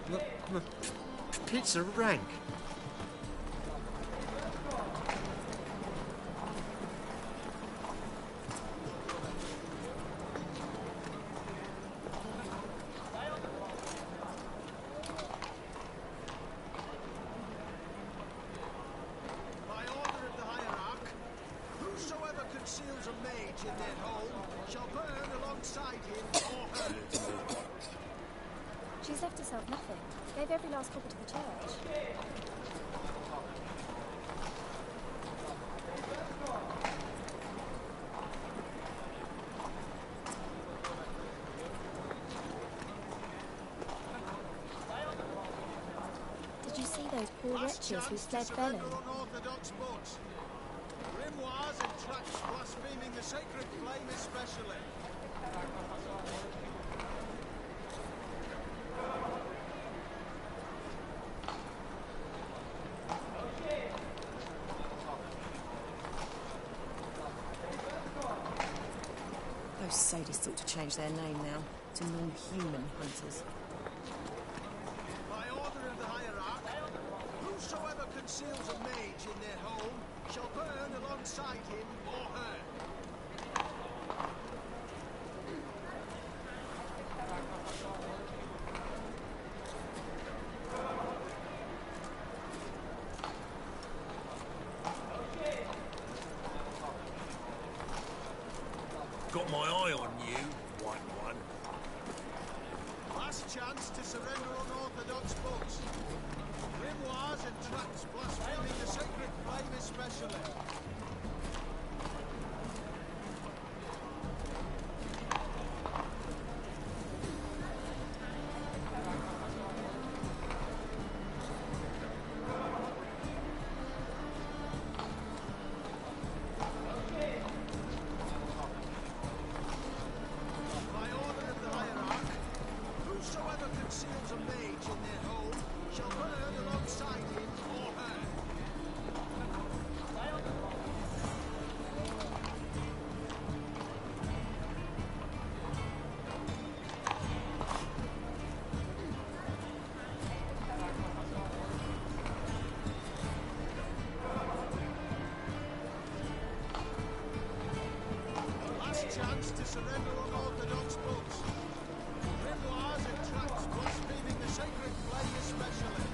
My pizza rank. She's left herself nothing. Gave every last copper to the church. Did you see those poor wretches who fled Bellum? Unorthodox books. Grimoires and tracts blaspheming the sacred flame especially. Those sadists ought to change their name now to non-human hunters. By order of the hierarch, whosoever conceals a mage in their home shall burn alongside him or her. Got my eye on you, white one. Last chance to surrender unorthodox books. Grimoires and tracts blaspheming the sacred flame especially. By order of the hierarch, whosoever conceals a mage in their home shall burn alongside him or her. Last chance to surrender unorthodox books. Grimoires and tracts blaspheming the sacred flame especially.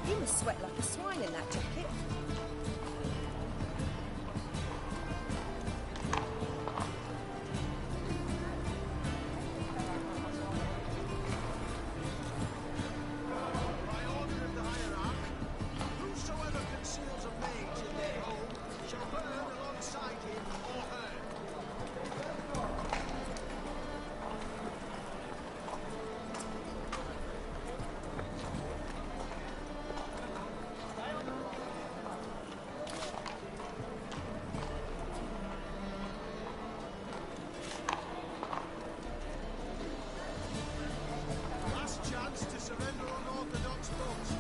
You must sweat like a swine in that jacket. By order of the hierarch, whosoever conceals a mage in their home shall burn alongside him or her. Last chance to surrender unorthodox books.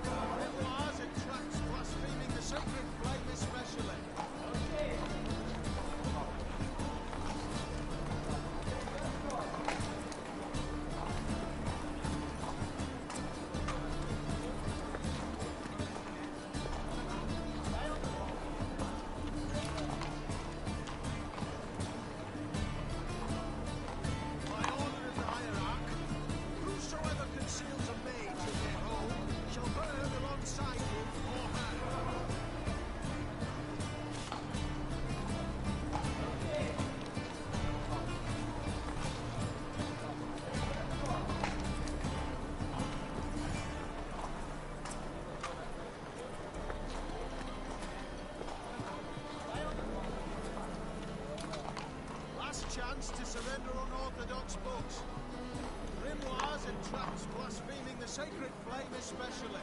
Grimoires and tracts blaspheming the sacred flame especially. By order of the hierarch, whosoever conceals a mage in their home shall burn alongside him or her. Last chance to surrender unorthodox books. Grimoires and tracts blaspheming the sacred flame especially.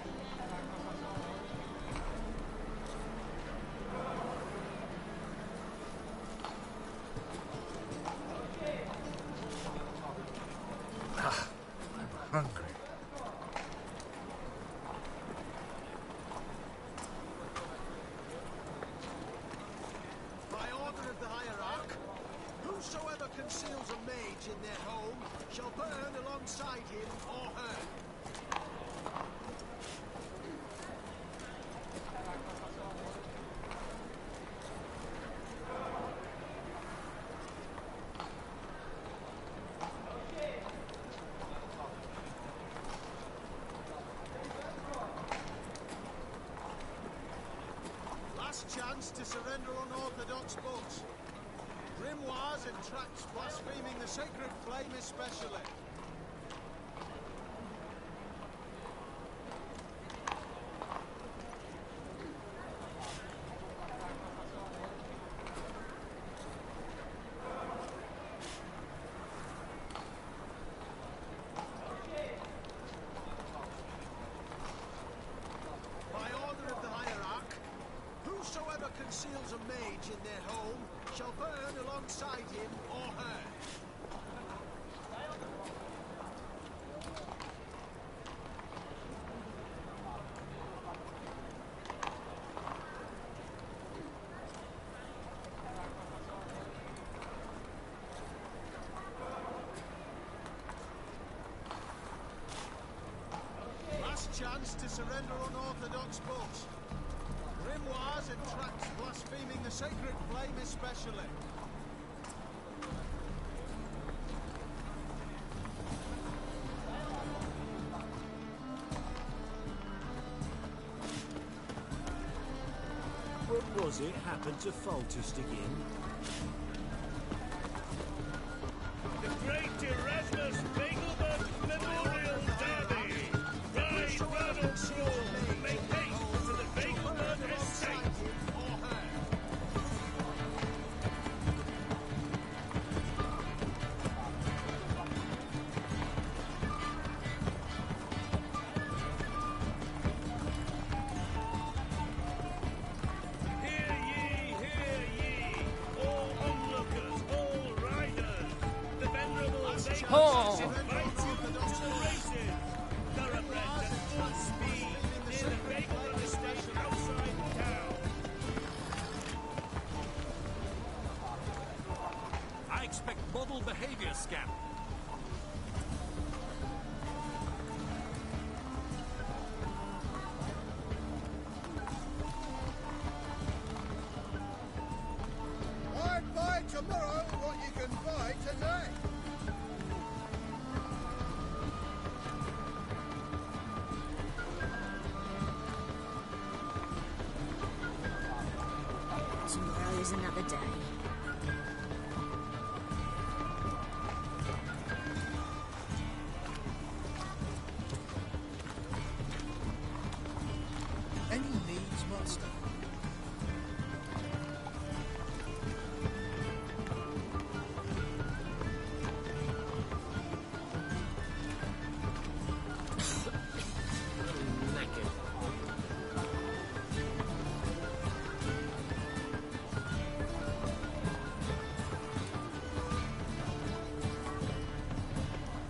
I'm hungry. By order of the hierarch, conceals a mage in their home shall burn alongside him or her. Last chance to surrender unorthodox books. Grimoires and tracts blaspheming the sacred flame especially. By order of the hierarch, whosoever conceals a mage in their home shall burn alongside him or her. Last chance to surrender unorthodox books. Grimoires and tracts blaspheming the sacred flame especially. What was it happened to Foltest again? The Great Erasmus Begelman Memorial Derby! Ride, run and crawl! Make haste to the Begelman Estate! Hear ye, all onlookers, all riders! The venerable Oh. Begelman invites you to the races! Thoroughbreds at full speed near the Begelman Estate outside town! I expect model behavior scan. I'd buy tomorrow what you can buy today. Tomorrow is another day. Any needs, master? Naked.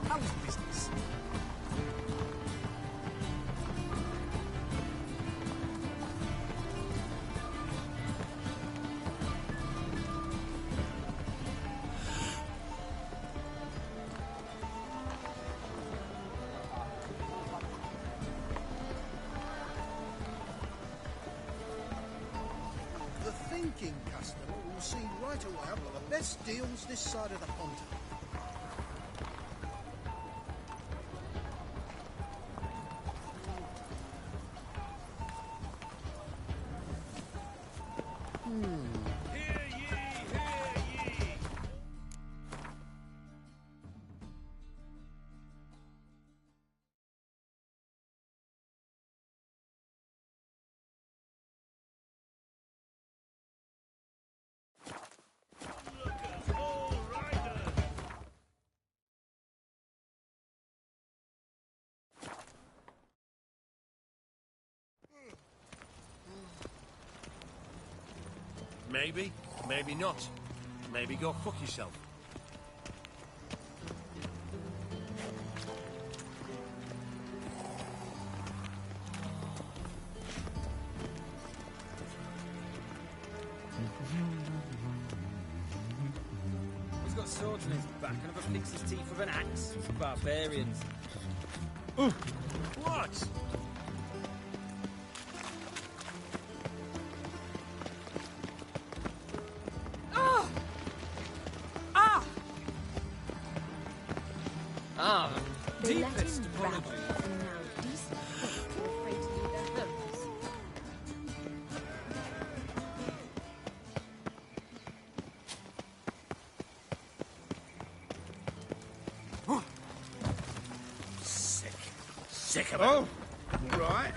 How's business? The thinking customer will see right away I've got the best deals this side of the pond. Hear ye, hear ye! Onlookers, all riders! Maybe, maybe not. Maybe go fuck yourself. He's got got swords on his back and never flicks his teeth with an axe. Barbarians. What? They let him rabble, and now decent folk are afraid to leave their homes. Sick of it. Oh, right.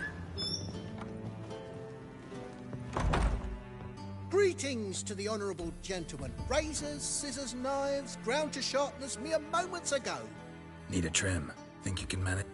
Greetings to the honourable gentleman. Razors, scissors, knives, ground to sharpness mere moments ago. Need a trim. Think you can manage?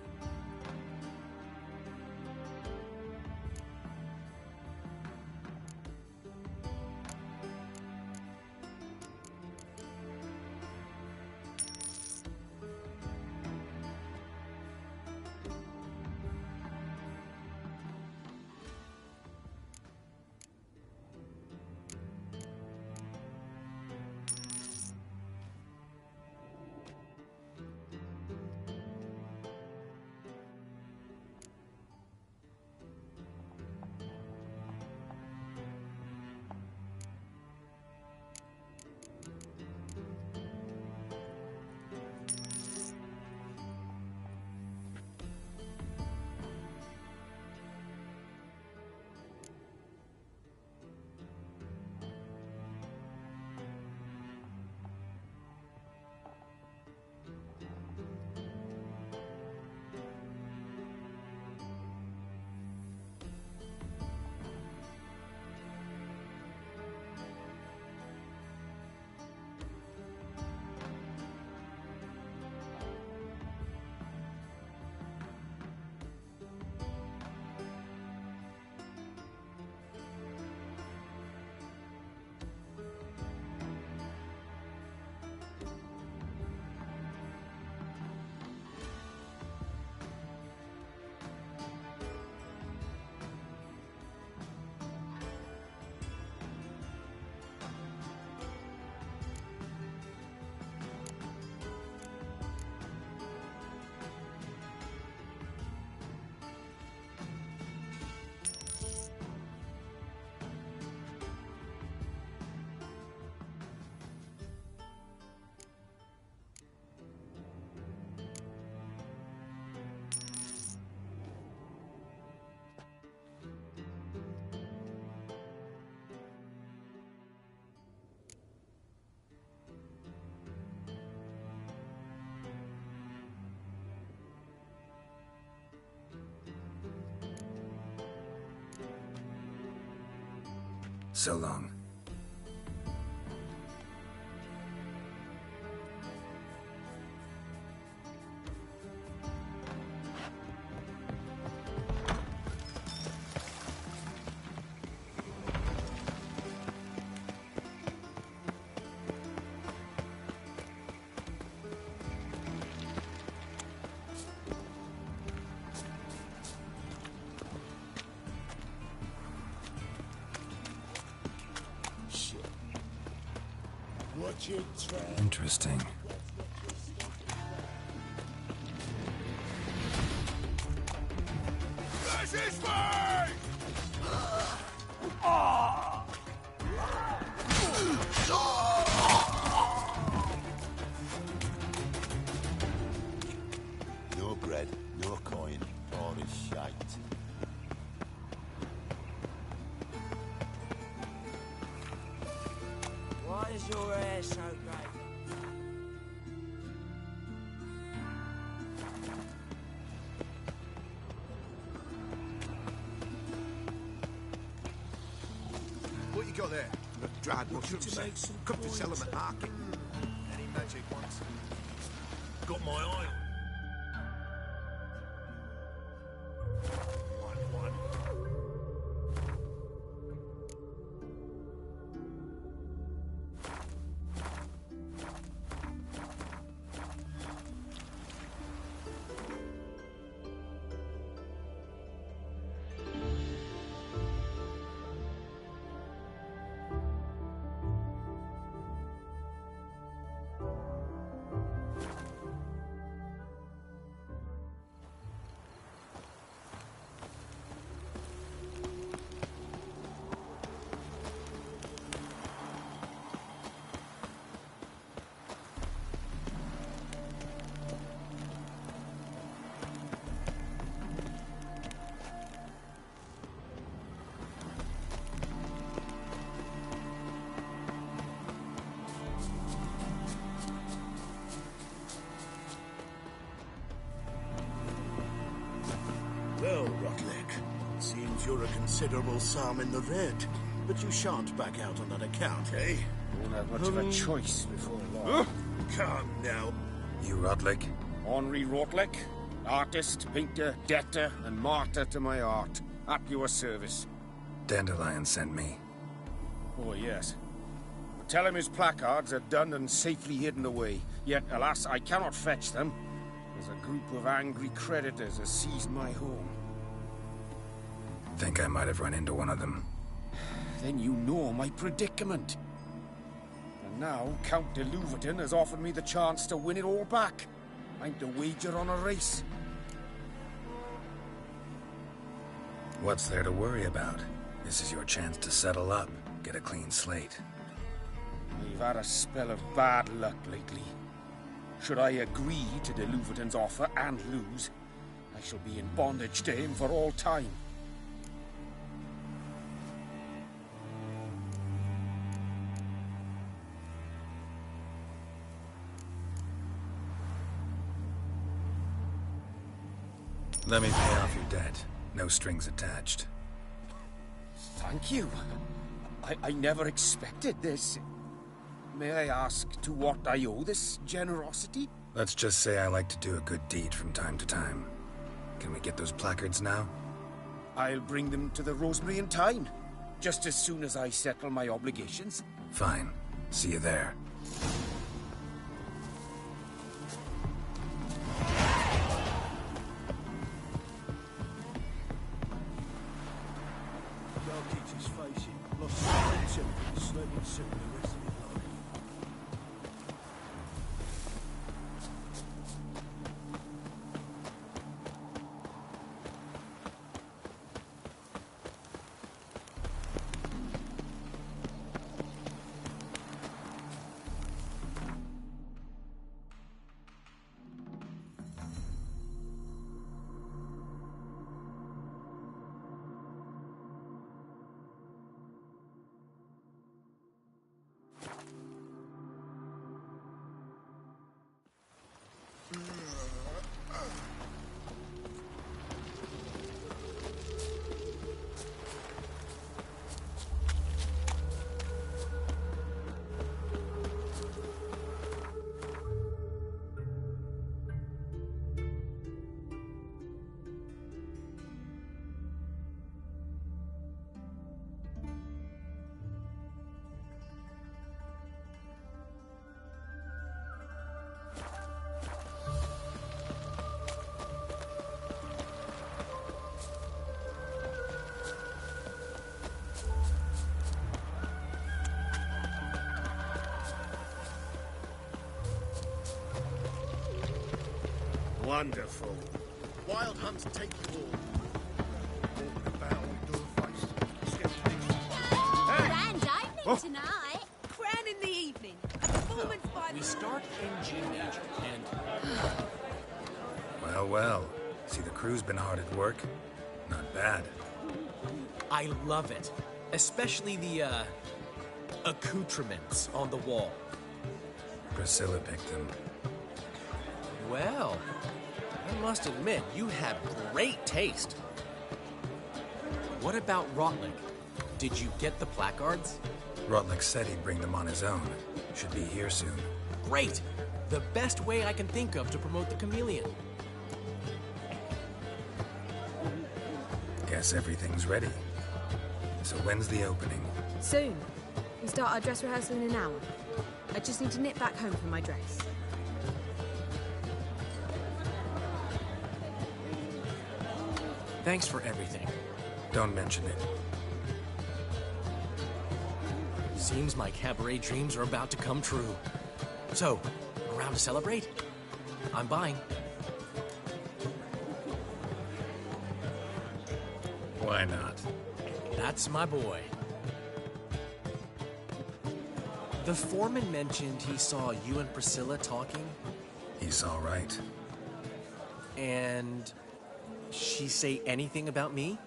So long. Interesting. This is me! No bread, no coin, all is shite. Why is your hair so grey? What you got there? Dried mushrooms, sir. Cooked to sell them at market. Any magic ones? Got my eye on. One. you're a considerable psalm in the red, but you shan't back out on that account, eh? Won't have much of a choice before long. Come now. You Rotlick? Henri Rotlick, artist, painter, debtor, and martyr to my art. At your service. Dandelion sent me. Oh, yes. Tell him his placards are done and safely hidden away. Yet, alas, I cannot fetch them. There's a group of angry creditors has seized my home. Think I might have run into one of them. Then you know my predicament. And now, Count de Louverton has offered me the chance to win it all back. I'm to wager on a race. What's there to worry about? This is your chance to settle up, get a clean slate. We've had a spell of bad luck lately. Should I agree to de Louverton's offer and lose, I shall be in bondage to him for all time. Let me pay off your debt. No strings attached. Thank you. I never expected this. May I ask to what I owe this generosity? Let's just say I like to do a good deed from time to time. Can we get those placards now? I'll bring them to the Rosemary in time, just as soon as I settle my obligations. Fine. See you there. His face in. Lost himself in the slurping soup the rest of his life. Wonderful. Wild hunts take you all. Walking about with door-faced, skeptics. Grand opening tonight. Crown in the evening. A performance by We start in G major, and Well, well. See, the crew's been hard at work. Not bad. I love it. Especially the, accoutrements on the wall. Priscilla picked them. Well, I must admit, you have great taste. What about Rotlick? Did you get the placards? Rotlick said he'd bring them on his own. Should be here soon. Great! The best way I can think of to promote the chameleon. Guess everything's ready. So when's the opening? Soon. We start our dress rehearsal in an hour. I just need to nip back home for my dress. Thanks for everything. Don't mention it. Seems my cabaret dreams are about to come true. So, around to celebrate? I'm buying. Why not? That's my boy. The foreman mentioned he saw you and Priscilla talking, He's all right. and she say anything about me?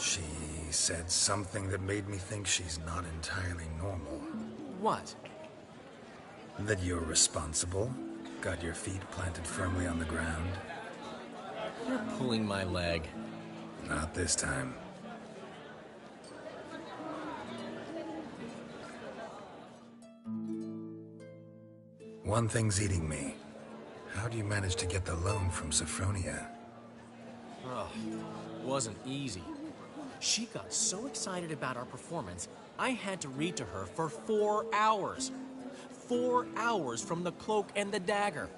She said something that made me think she's not entirely normal. What? That you're responsible, got your feet planted firmly on the ground. You're pulling my leg. Not this time. One thing's eating me. How do you manage to get the loan from Sophronia? Oh, wasn't easy. She got so excited about our performance, I had to read to her for 4 hours. 4 hours from the Cloak and the Dagger.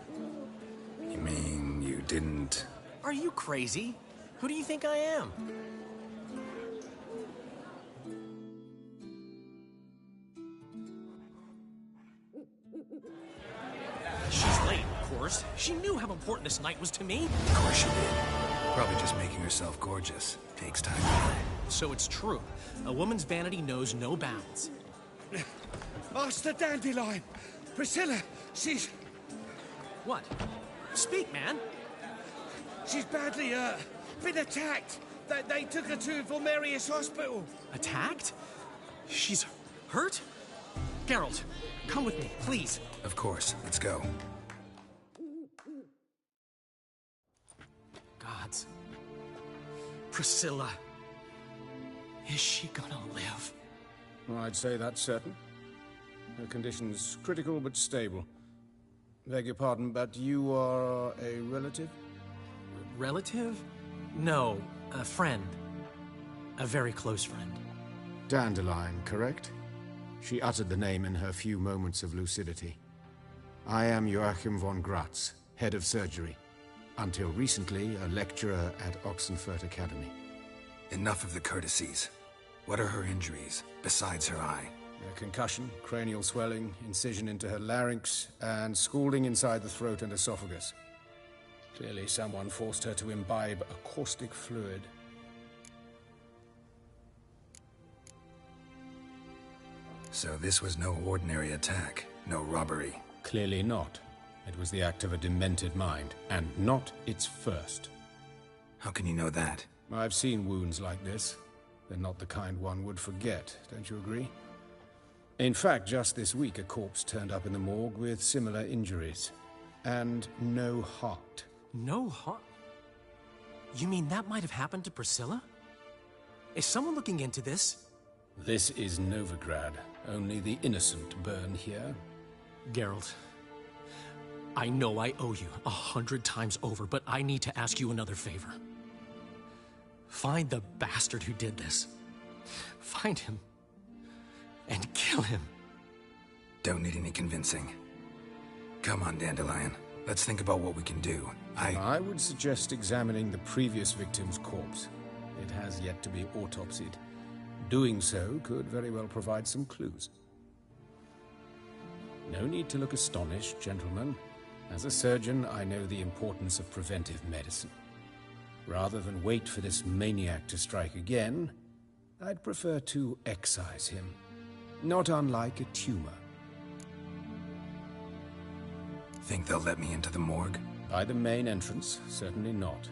You mean you didn't... Are you crazy? Who do you think I am? She's late, of course. She knew how important this night was to me. Of course she did. Probably just making herself gorgeous. Takes time. So it's true. A woman's vanity knows no bounds. Ask the Dandelion. Priscilla, she's What? Speak, man. badly, been attacked. They took her to Vulmerius Hospital. Attacked? She's hurt? Geralt, come with me, please. Of course. Let's go. Gods. Priscilla. Is she gonna live? I'd say that's certain. Her condition's critical but stable. Beg your pardon, but you are a relative? Relative? No, a friend. A very close friend. Dandelion, correct? She uttered the name in her few moments of lucidity. I am Joachim von Gratz, head of surgery. Until recently, a lecturer at Oxenfurt Academy. Enough of the courtesies. What are her injuries, besides her eye? A concussion, cranial swelling, incision into her larynx, and scalding inside the throat and esophagus. Clearly someone forced her to imbibe a caustic fluid. So this was no ordinary attack, no robbery. Clearly not. It was the act of a demented mind, and not its first. How can you know that? I've seen wounds like this. They're not the kind one would forget, don't you agree? In fact, just this week a corpse turned up in the morgue with similar injuries. And no heart. No heart? You mean that might have happened to Priscilla? Is someone looking into this? This is Novigrad. Only the innocent burn here. Geralt, I know I owe you 100 times over, but I need to ask you another favor. Find the bastard who did this. Find him. And kill him. Don't need any convincing. Come on, Dandelion. Let's think about what we can do. I would suggest examining the previous victim's corpse. It has yet to be autopsied. Doing so could very well provide some clues. No need to look astonished, gentlemen. As a surgeon, I know the importance of preventive medicine. Rather than wait for this maniac to strike again, I'd prefer to excise him. Not unlike a tumor. Think they'll let me into the morgue? By the main entrance, certainly not.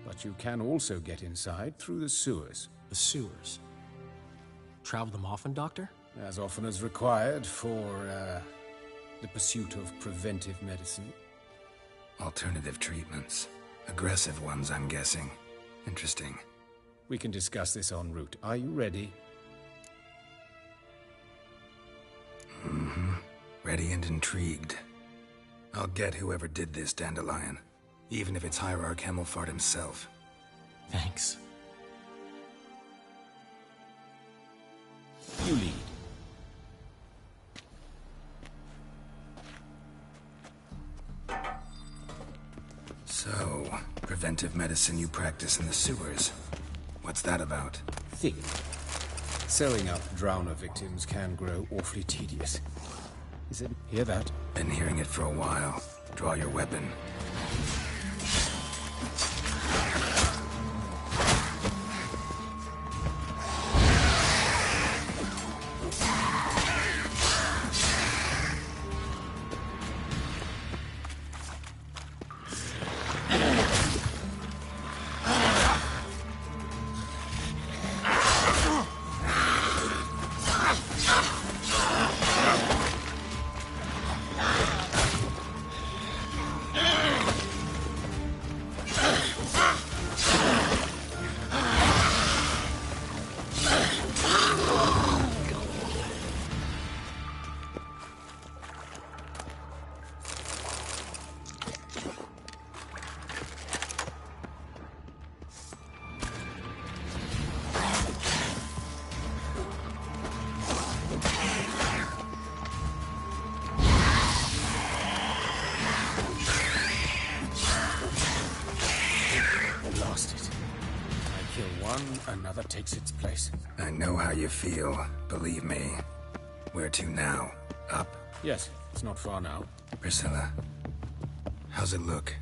But you can also get inside through the sewers. The sewers? Travel them often, Doctor? As often as required for, the pursuit of preventive medicine. Alternative treatments. Aggressive ones, I'm guessing. Interesting. We can discuss this en route. Are you ready? Mm-hmm. Ready and intrigued. I'll get whoever did this, Dandelion. Even if it's Hierarch Hemmelfart himself. Thanks. You lead. So, preventive medicine you practice in the sewers. What's that about? Think. Sewing up drowner victims can grow awfully tedious. Is it? Hear that? Been hearing it for a while. Draw your weapon. one, another takes its place. I know how you feel, believe me. Where to now? Up? Yes, it's not far now. Priscilla, how's it look?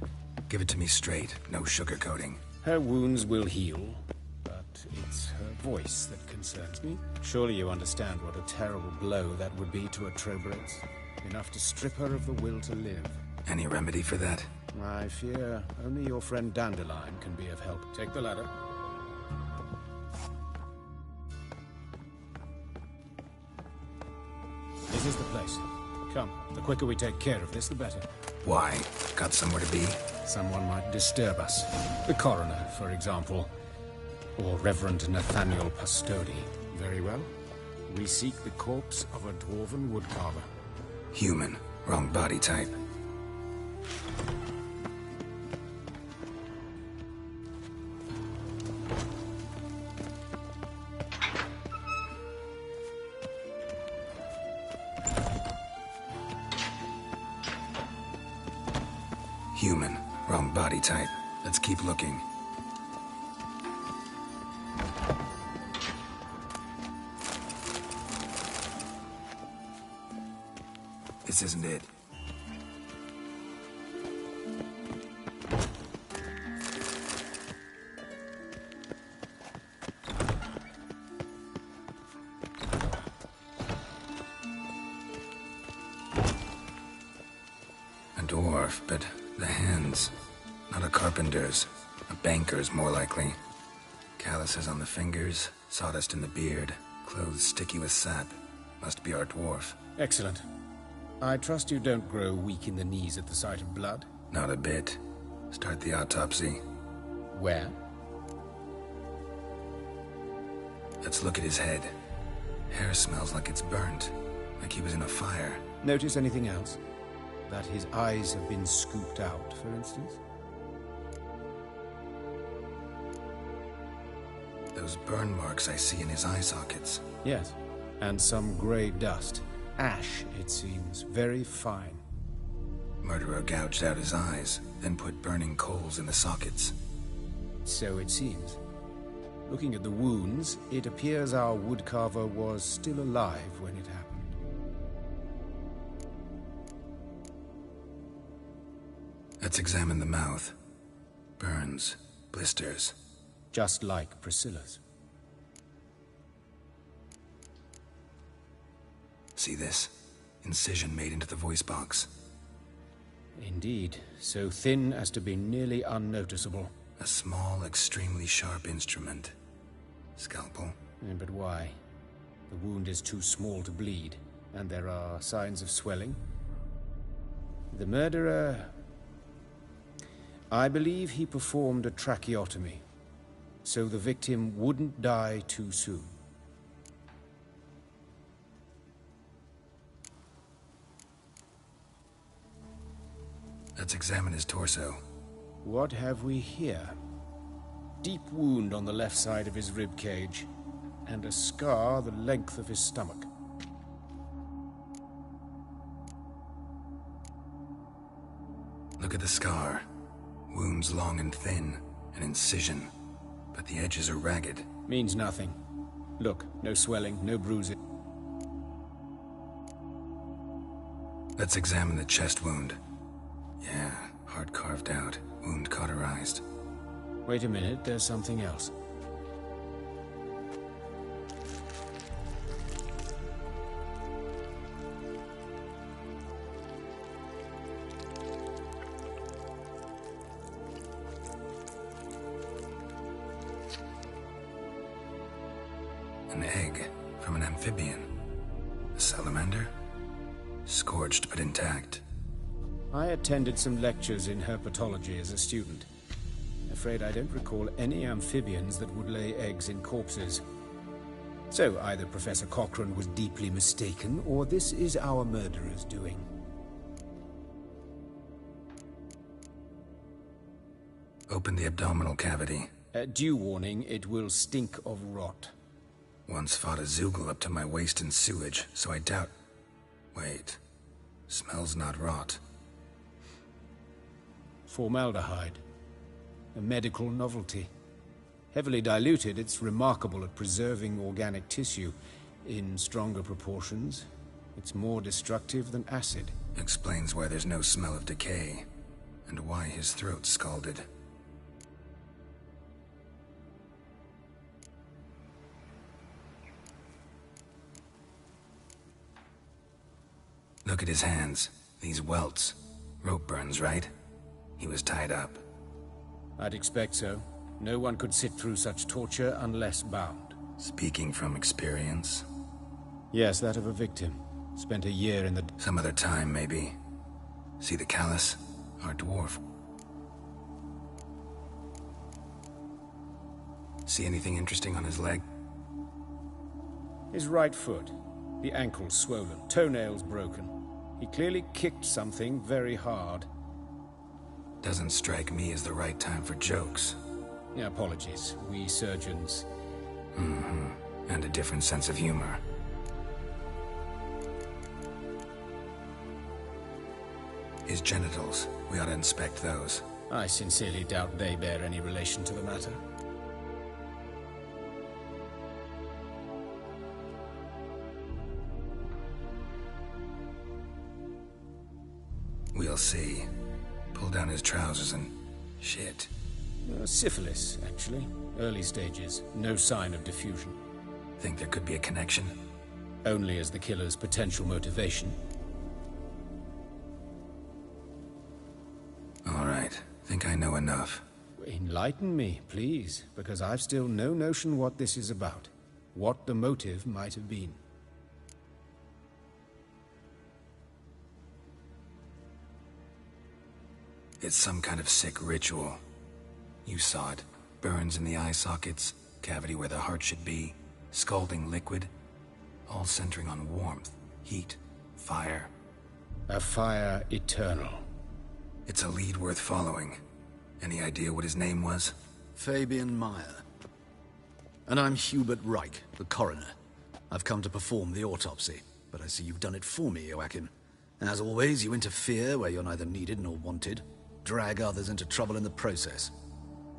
Give it to me straight, no sugarcoating. Her wounds will heal, but it's her voice that concerns me. Surely you understand what a terrible blow that would be to a Trobrex. Enough to strip her of the will to live. Any remedy for that? I fear only your friend Dandelion can be of help. Take the ladder. This is the place. Come, the quicker we take care of this, the better. Why? Got somewhere to be? Someone might disturb us. The coroner, for example. Or Reverend Nathaniel Pastodi. Very well. We seek the corpse of a dwarven woodcarver. Human. Wrong body type. Human. Wrong body type. Let's keep looking. This isn't it. A dwarf, but the hands. Not a carpenter's. A banker's, more likely. Calluses on the fingers, sawdust in the beard, clothes sticky with sap. Must be our dwarf. Excellent. I trust you don't grow weak in the knees at the sight of blood? Not a bit. Start the autopsy. Where? Let's look at his head. Hair smells like it's burnt. Like he was in a fire. Notice anything else? That his eyes have been scooped out, for instance? Those burn marks I see in his eye sockets. Yes. And some grey dust. Ash, it seems. Very fine. Murderer gouged out his eyes, then put burning coals in the sockets. So it seems. Looking at the wounds, it appears our woodcarver was still alive when it happened. Let's examine the mouth. Burns, blisters. Just like Priscilla's. See this? Incision made into the voice box. Indeed, so thin as to be nearly unnoticeable. A small, extremely sharp instrument. Scalpel. But why? The wound is too small to bleed, and there are signs of swelling. The murderer... I believe he performed a tracheotomy, so the victim wouldn't die too soon. Let's examine his torso. What have we here? Deep wound on the left side of his rib cage, and a scar the length of his stomach. Look at the scar. Wounds long and thin, an incision, but the edges are ragged. Means nothing. Look, no swelling, no bruising. Let's examine the chest wound. Yeah, heart carved out, wound cauterized. Wait a minute, there's something else. An egg from an amphibian. A salamander? Scorched but intact. I attended some lectures in herpetology as a student. Afraid I don't recall any amphibians that would lay eggs in corpses. So either Professor Cochrane was deeply mistaken, or this is our murderer's doing. Open the abdominal cavity. Due warning, it will stink of rot. Once fought a Zoogle up to my waist in sewage, so I doubt... Wait. Smells not rot. Formaldehyde. A medical novelty. Heavily diluted, it's remarkable at preserving organic tissue. In stronger proportions, it's more destructive than acid. Explains why there's no smell of decay, and why his throat's scalded. Look at his hands. These welts. Rope burns, right? He was tied up. I'd expect so. No one could sit through such torture unless bound. Speaking from experience? Yes, that of a victim. Spent a year in the... Some other time, maybe. See the callus? Our dwarf. See anything interesting on his leg? His right foot. The ankle's swollen, toenails broken. He clearly kicked something very hard. Doesn't strike me as the right time for jokes. Apologies. We surgeons... And a different sense of humor. His genitals. We ought to inspect those. I sincerely doubt they bear any relation to the matter. We'll see. Pull down his trousers and... shit. Syphilis, actually. Early stages. No sign of diffusion. Think there could be a connection? Only as the killer's potential motivation. All right. Think I know enough. Enlighten me, please, because I've still no notion what this is about. What the motive might have been. It's some kind of sick ritual. You saw it. Burns in the eye sockets, cavity where the heart should be, scalding liquid, all centering on warmth, heat, fire. A fire eternal. It's a lead worth following. Any idea what his name was? Fabian Meyer. And I'm Hubert Reich, the coroner. I've come to perform the autopsy, but I see you've done it for me, Joachim. As always, you interfere where you're neither needed nor wanted. Drag others into trouble in the process.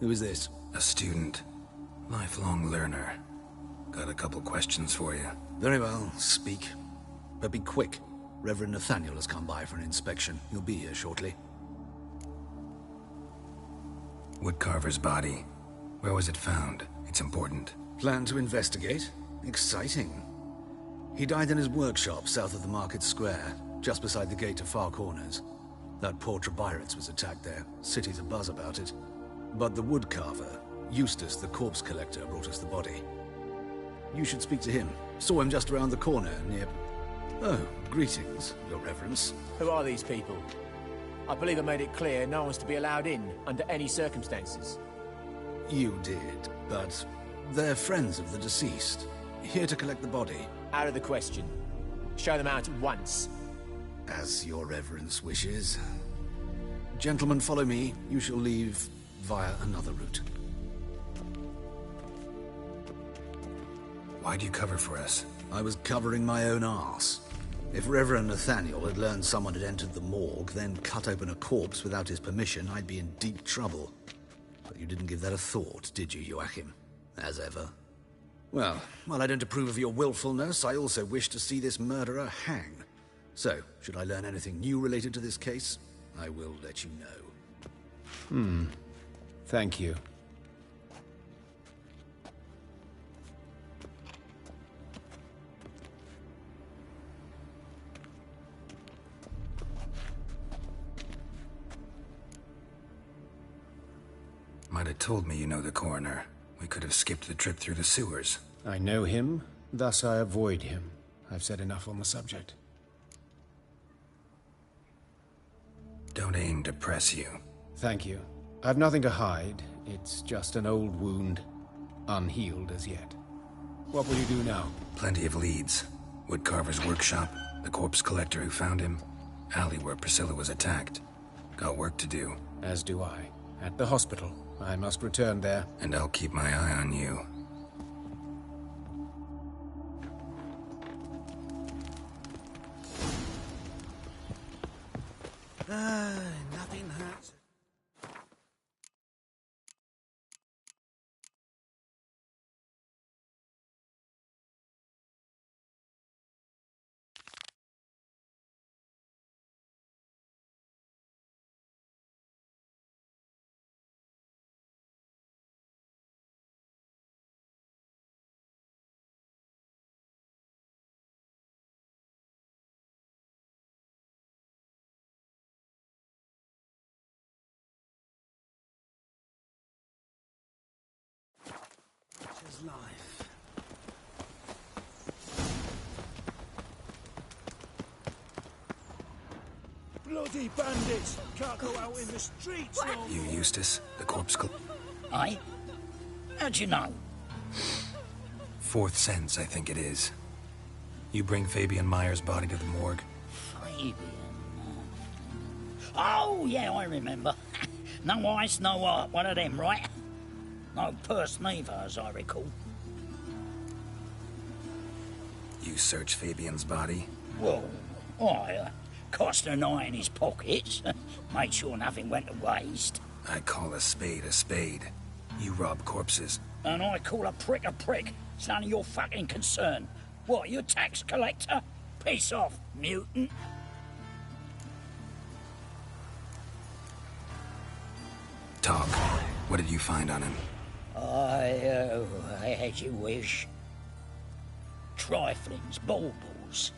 Who is this? A student. Lifelong learner. Got a couple questions for you. Very well, speak. But be quick. Reverend Nathaniel has come by for an inspection. He'll be here shortly. Woodcarver's body. Where was it found? It's important. Plan to investigate? Exciting. He died in his workshop south of the Market Square, just beside the gate to Far Corners. That poor Trebyritz was attacked there. City's abuzz about it. But the woodcarver, Eustace the corpse collector, brought us the body. You should speak to him. Saw him just around the corner near... Oh, greetings, Your Reverence. Who are these people? I believe I made it clear no one's to be allowed in, under any circumstances. You did, but they're friends of the deceased. Here to collect the body. Out of the question. Show them out at once. As Your Reverence wishes. Gentlemen, follow me. You shall leave via another route. Why'd you cover for us? I was covering my own arse. If Reverend Nathaniel had learned someone had entered the morgue, then cut open a corpse without his permission, I'd be in deep trouble. But you didn't give that a thought, did you, Joachim? As ever. Well, while I don't approve of your willfulness, I also wish to see this murderer hang. So, should I learn anything new related to this case, I will let you know. Thank you. Might have told me you know the coroner. We could have skipped the trip through the sewers. I know him, thus I avoid him. I've said enough on the subject. Don't aim to press you. Thank you. I've nothing to hide. It's just an old wound, unhealed as yet. What will you do now? Plenty of leads. Woodcarver's workshop, the corpse collector who found him, alley where Priscilla was attacked. Got work to do. As do I. At the hospital. I must return there. And I'll keep my eye on you. Nothing hurts. his life. Bloody bandits! Can't go out in the streets no You Eustace, the corpse Aye? How'd you know? Fourth sense, I think it is. You bring Fabian Meyer's body to the morgue? Fabian... Oh, yeah, I remember. No eyes, no heart, one of them, right? No purse neither, as I recall. You search Fabian's body? Well, I cast an eye in his pockets, made sure nothing went to waste. I call a spade a spade. You rob corpses. And I call a prick. It's none of your fucking concern. What, you tax collector? Piss off, mutant. Talk. What did you find on him? As you wish. Triflings, baubles,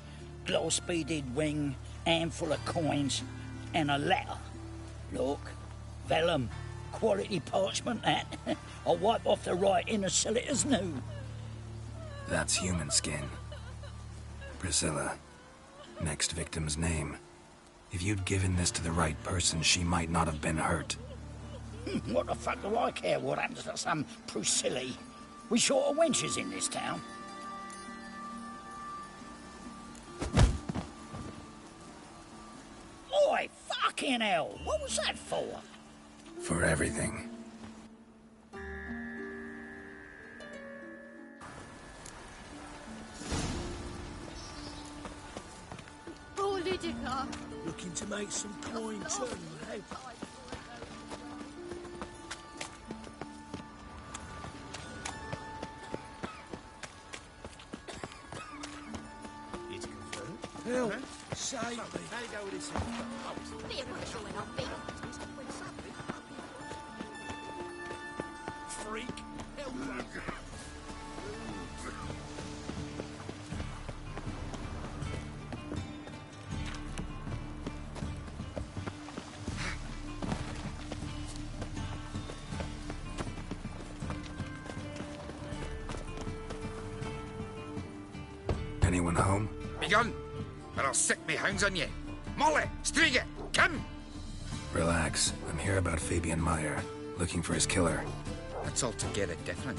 gloss-beaded ring, handful of coins, and a letter. Look, vellum, quality parchment, that. I'll wipe off the writing and sell it as new. That's human skin. Priscilla. Next victim's name. If you'd given this to the right person, she might not have been hurt. What the fuck do I care what happens to some Priscilla? We short of wenches in this town. Oi, fucking hell! What was that for? For everything. Oh, Lydica. Looking to make some coin too, eh? It's confirmed. Hell, say... How you go with this? Be a butcher when I'll be. Freak. Anyone home? Be gone, or I'll sick me hounds on you. Molly, Striga, come! Relax. I'm here about Fabian Meyer, looking for his killer. That's altogether different.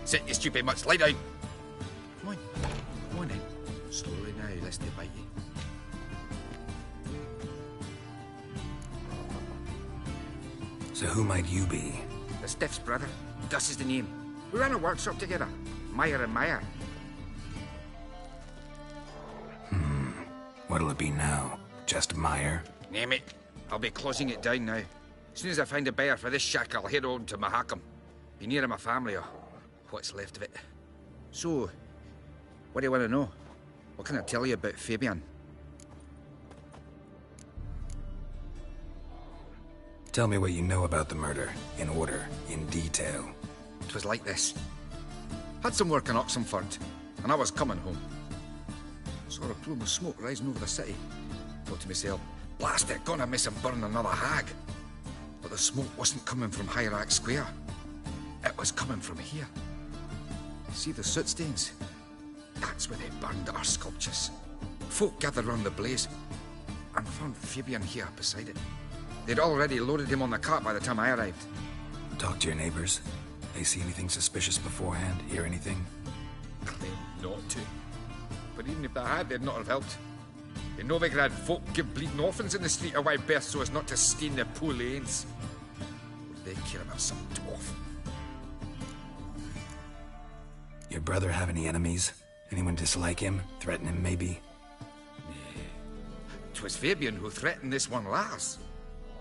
Sit, you stupid mutts, lie down. Come on in. Slowly now, lest they bite you. So who might you be? The Stiff's brother. Gus is the name. We ran a workshop together. Meyer and Meyer. What'll it be now? Just Meyer? Name it. I'll be closing it down now. As soon as I find a buyer for this shack, I'll head on to Mahakam. Be near my family, or what's left of it. So, what do you want to know? What can I tell you about Fabian? Tell me what you know about the murder, in order, in detail. It was like this. Had some work in Oxenford, and I was coming home. Saw a plume of smoke rising over the city. Thought to myself, blast it, gonna miss and burn another hag. But the smoke wasn't coming from Hierarch Square. It was coming from here. See the soot stains? That's where they burned our sculptures. Folk gathered round the blaze and found Fabian here beside it. They'd already loaded him on the cart by the time I arrived. Talk to your neighbors. They see anything suspicious beforehand? Hear anything? Claimed not to. But even if they had, they'd not have helped. In Novigrad, folk give bleeding orphans in the street a wide berth so as not to stain their poor lanes. What do they care about some dwarf? Your brother have any enemies? Anyone dislike him? Threaten him, maybe? Nay. 'Twas Fabian who threatened this one last.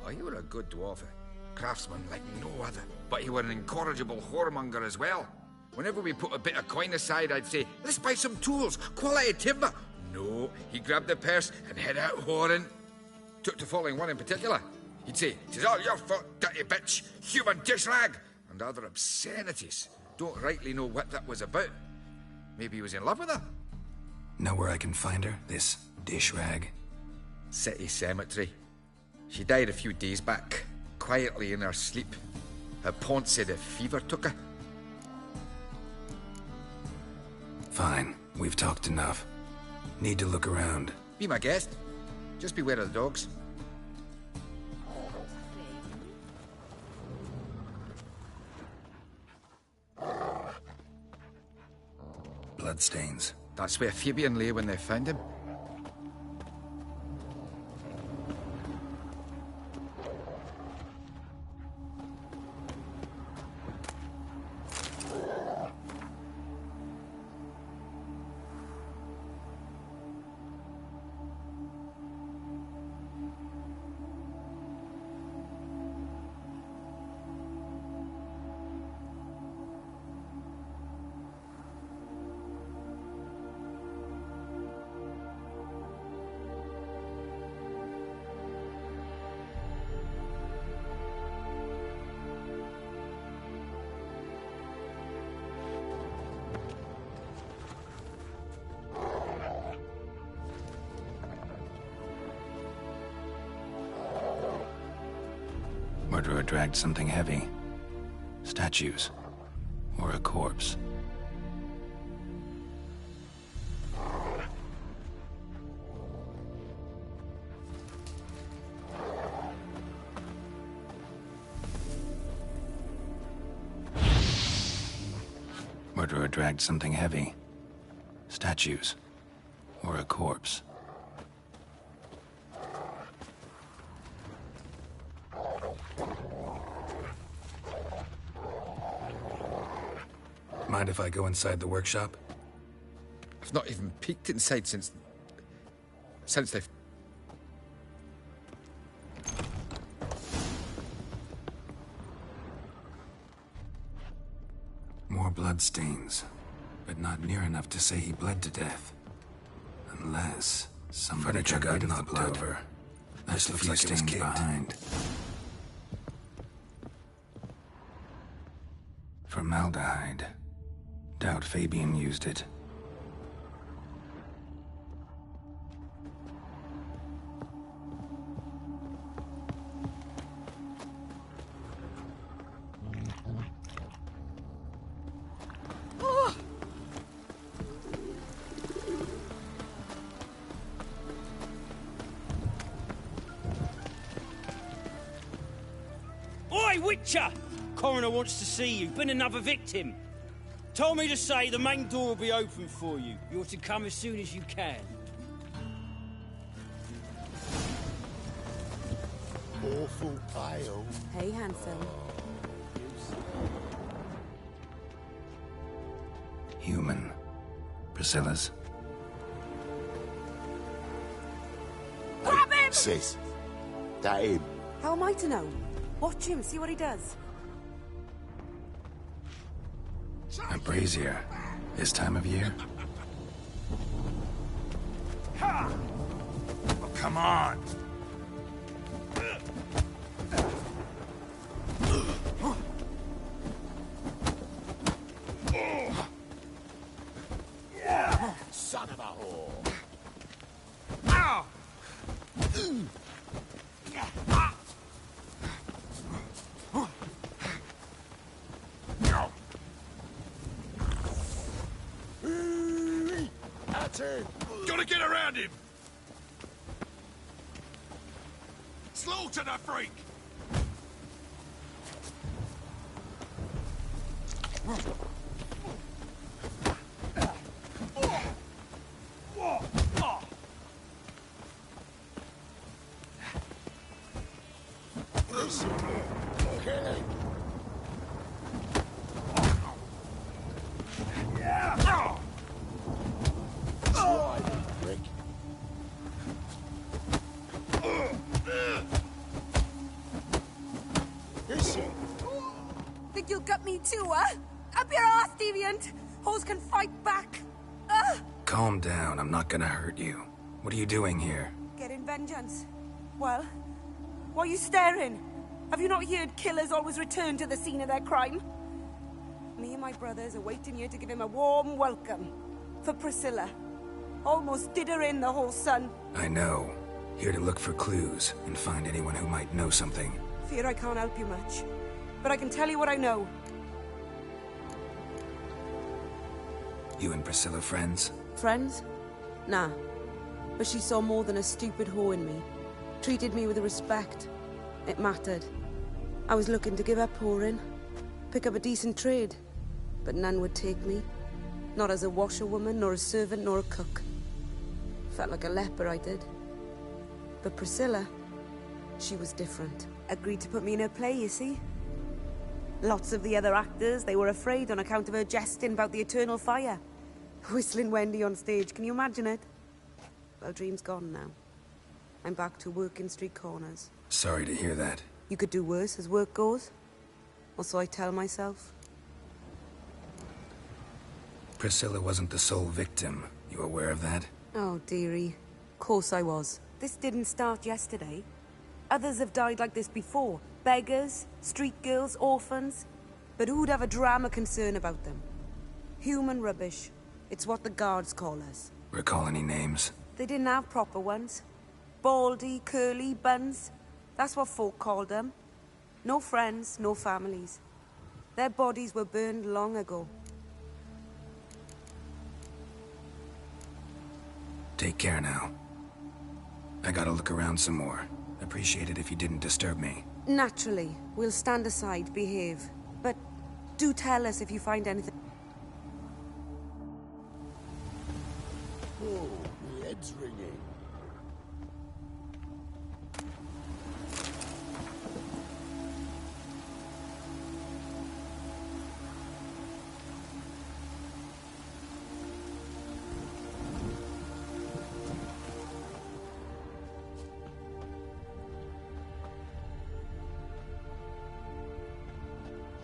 Oh, you were a good dwarf, a craftsman like no other. But you were an incorrigible whoremonger as well. Whenever we put a bit of coin aside, I'd say, let's buy some tools, quality timber. No, he grabbed the purse and head out whoring. Took to following one in particular. He'd say, 'tis all your fault, dirty bitch, human dish rag, and other obscenities. Don't rightly know what that was about. Maybe he was in love with her. Know where I can find her, this dish rag? City cemetery. She died a few days back, quietly in her sleep. Her pont said a fever took her. Fine. We've talked enough. Need to look around. Be my guest. Just beware of the dogs. Bloodstains. That's where Fabian lay when they found him. Murderer dragged something heavy. Statues. Or a corpse. Murderer dragged something heavy. Statues. Or a corpse. Mind if I go inside the workshop? I've not even peeked inside since they've... More bloodstains, but not near enough to say he bled to death. Unless somebody got rid of the blood. Over. This looks like it was kicked behind. Formaldehyde. Doubt Fabian used it. Oi, Witcher! Coroner wants to see you. Been another victim. Told me to say the main door will be open for you. You're to come as soon as you can. Awful pale. Hey, handsome. Human. Priscilla's. Grab him! Sis, that him. How am I to know? Watch him, see what he does. A brazier. This time of year? Oh, come on! Son of a whore. Ow! That's it. Gotta get around him! Slaughter the freak! Listen, kill him. Try, Rick. Listen. Think you'll gut me too, huh? Up your ass, deviant! Hoes can fight back! Calm down, I'm not gonna hurt you. What are you doing here? Getting vengeance. Well, why are you staring? Have you not heard killers always return to the scene of their crime? Me and my brothers are waiting here to give him a warm welcome. For Priscilla. Almost did her in, the whole son. I know. Here to look for clues and find anyone who might know something. Fear I can't help you much. But I can tell you what I know. You and Priscilla friends? Friends? Nah. But she saw more than a stupid whore in me. Treated me with respect. It mattered. I was looking to give up whoring. Pick up a decent trade. But none would take me. Not as a washerwoman, nor a servant, nor a cook. Felt like a leper, I did. But Priscilla, she was different. Agreed to put me in her play, you see? Lots of the other actors, they were afraid on account of her jesting about the eternal fire. Whistling Wendy on stage, can you imagine it? Well, dream's gone now. I'm back to working street corners. Sorry to hear that. You could do worse as work goes. Or so I tell myself. Priscilla wasn't the sole victim. You aware of that? Oh, dearie. Course I was. This didn't start yesterday. Others have died like this before. Beggars, street girls, orphans. But who'd have a drama concern about them? Human rubbish. It's what the guards call us. Recall any names? They didn't have proper ones. Baldy, curly, buns. That's what folk called them. No friends, no families. Their bodies were burned long ago. Take care now. I gotta look around some more. Appreciate it if you didn't disturb me. Naturally. We'll stand aside, behave. But do tell us if you find anything. Oh, my head's ringing.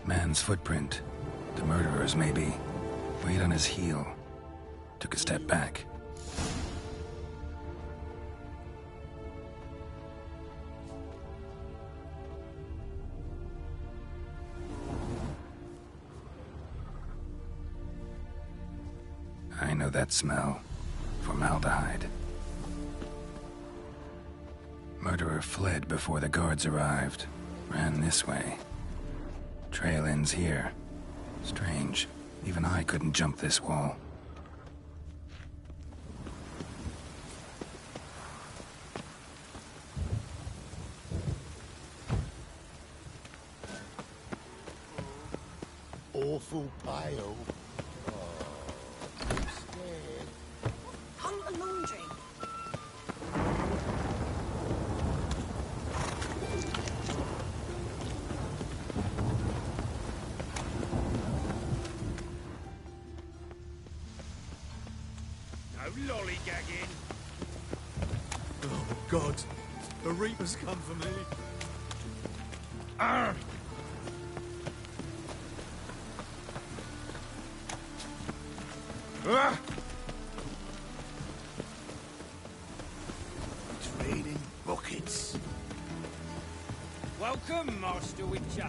Man's footprint. The murderer's, maybe. Weight on his heel. Took a step back. I know that smell. Formaldehyde. Murderer fled before the guards arrived. Ran this way. Trail ends here. Strange. Even I couldn't jump this wall. Awful pale. Oh, I'm scared. Hung the laundry. No lollygagging. Oh, God. The Reaper's come for me. Arr! Ah! It's raining buckets. Welcome, Master Witcher.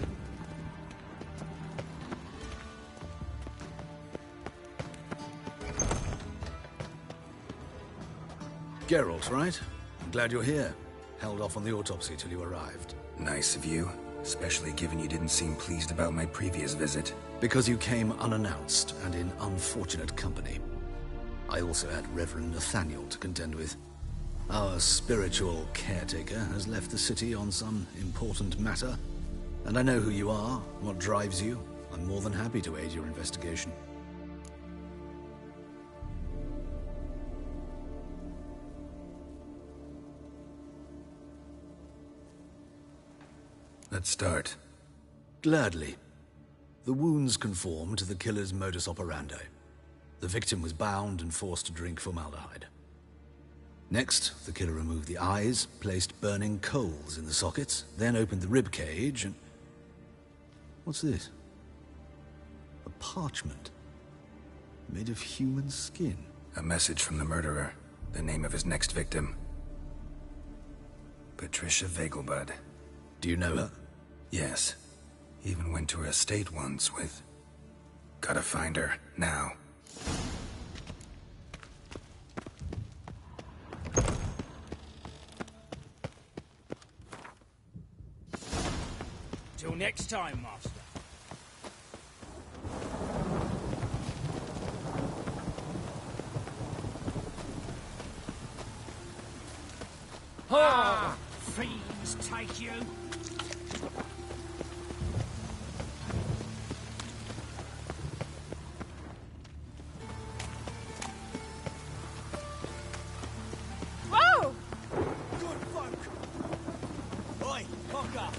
Geralt, right? I'm glad you're here. Held off on the autopsy till you arrived. Nice of you, especially given you didn't seem pleased about my previous visit. Because you came unannounced and in unfortunate company. I also had Reverend Nathaniel to contend with. Our spiritual caretaker has left the city on some important matter, and I know who you are, what drives you. I'm more than happy to aid your investigation. Let's start. Gladly. The wounds conform to the killer's modus operandi. The victim was bound and forced to drink formaldehyde. Next, the killer removed the eyes, placed burning coals in the sockets, then opened the rib cage and... What's this? A parchment. Made of human skin. A message from the murderer. The name of his next victim. Patricia Vegelbud. Do you know her? Yes. Even went to her estate once with... Gotta find her, now. Till next time, Master. Oh, fiends take you. Whoa! Good folk! Oi, Cocker!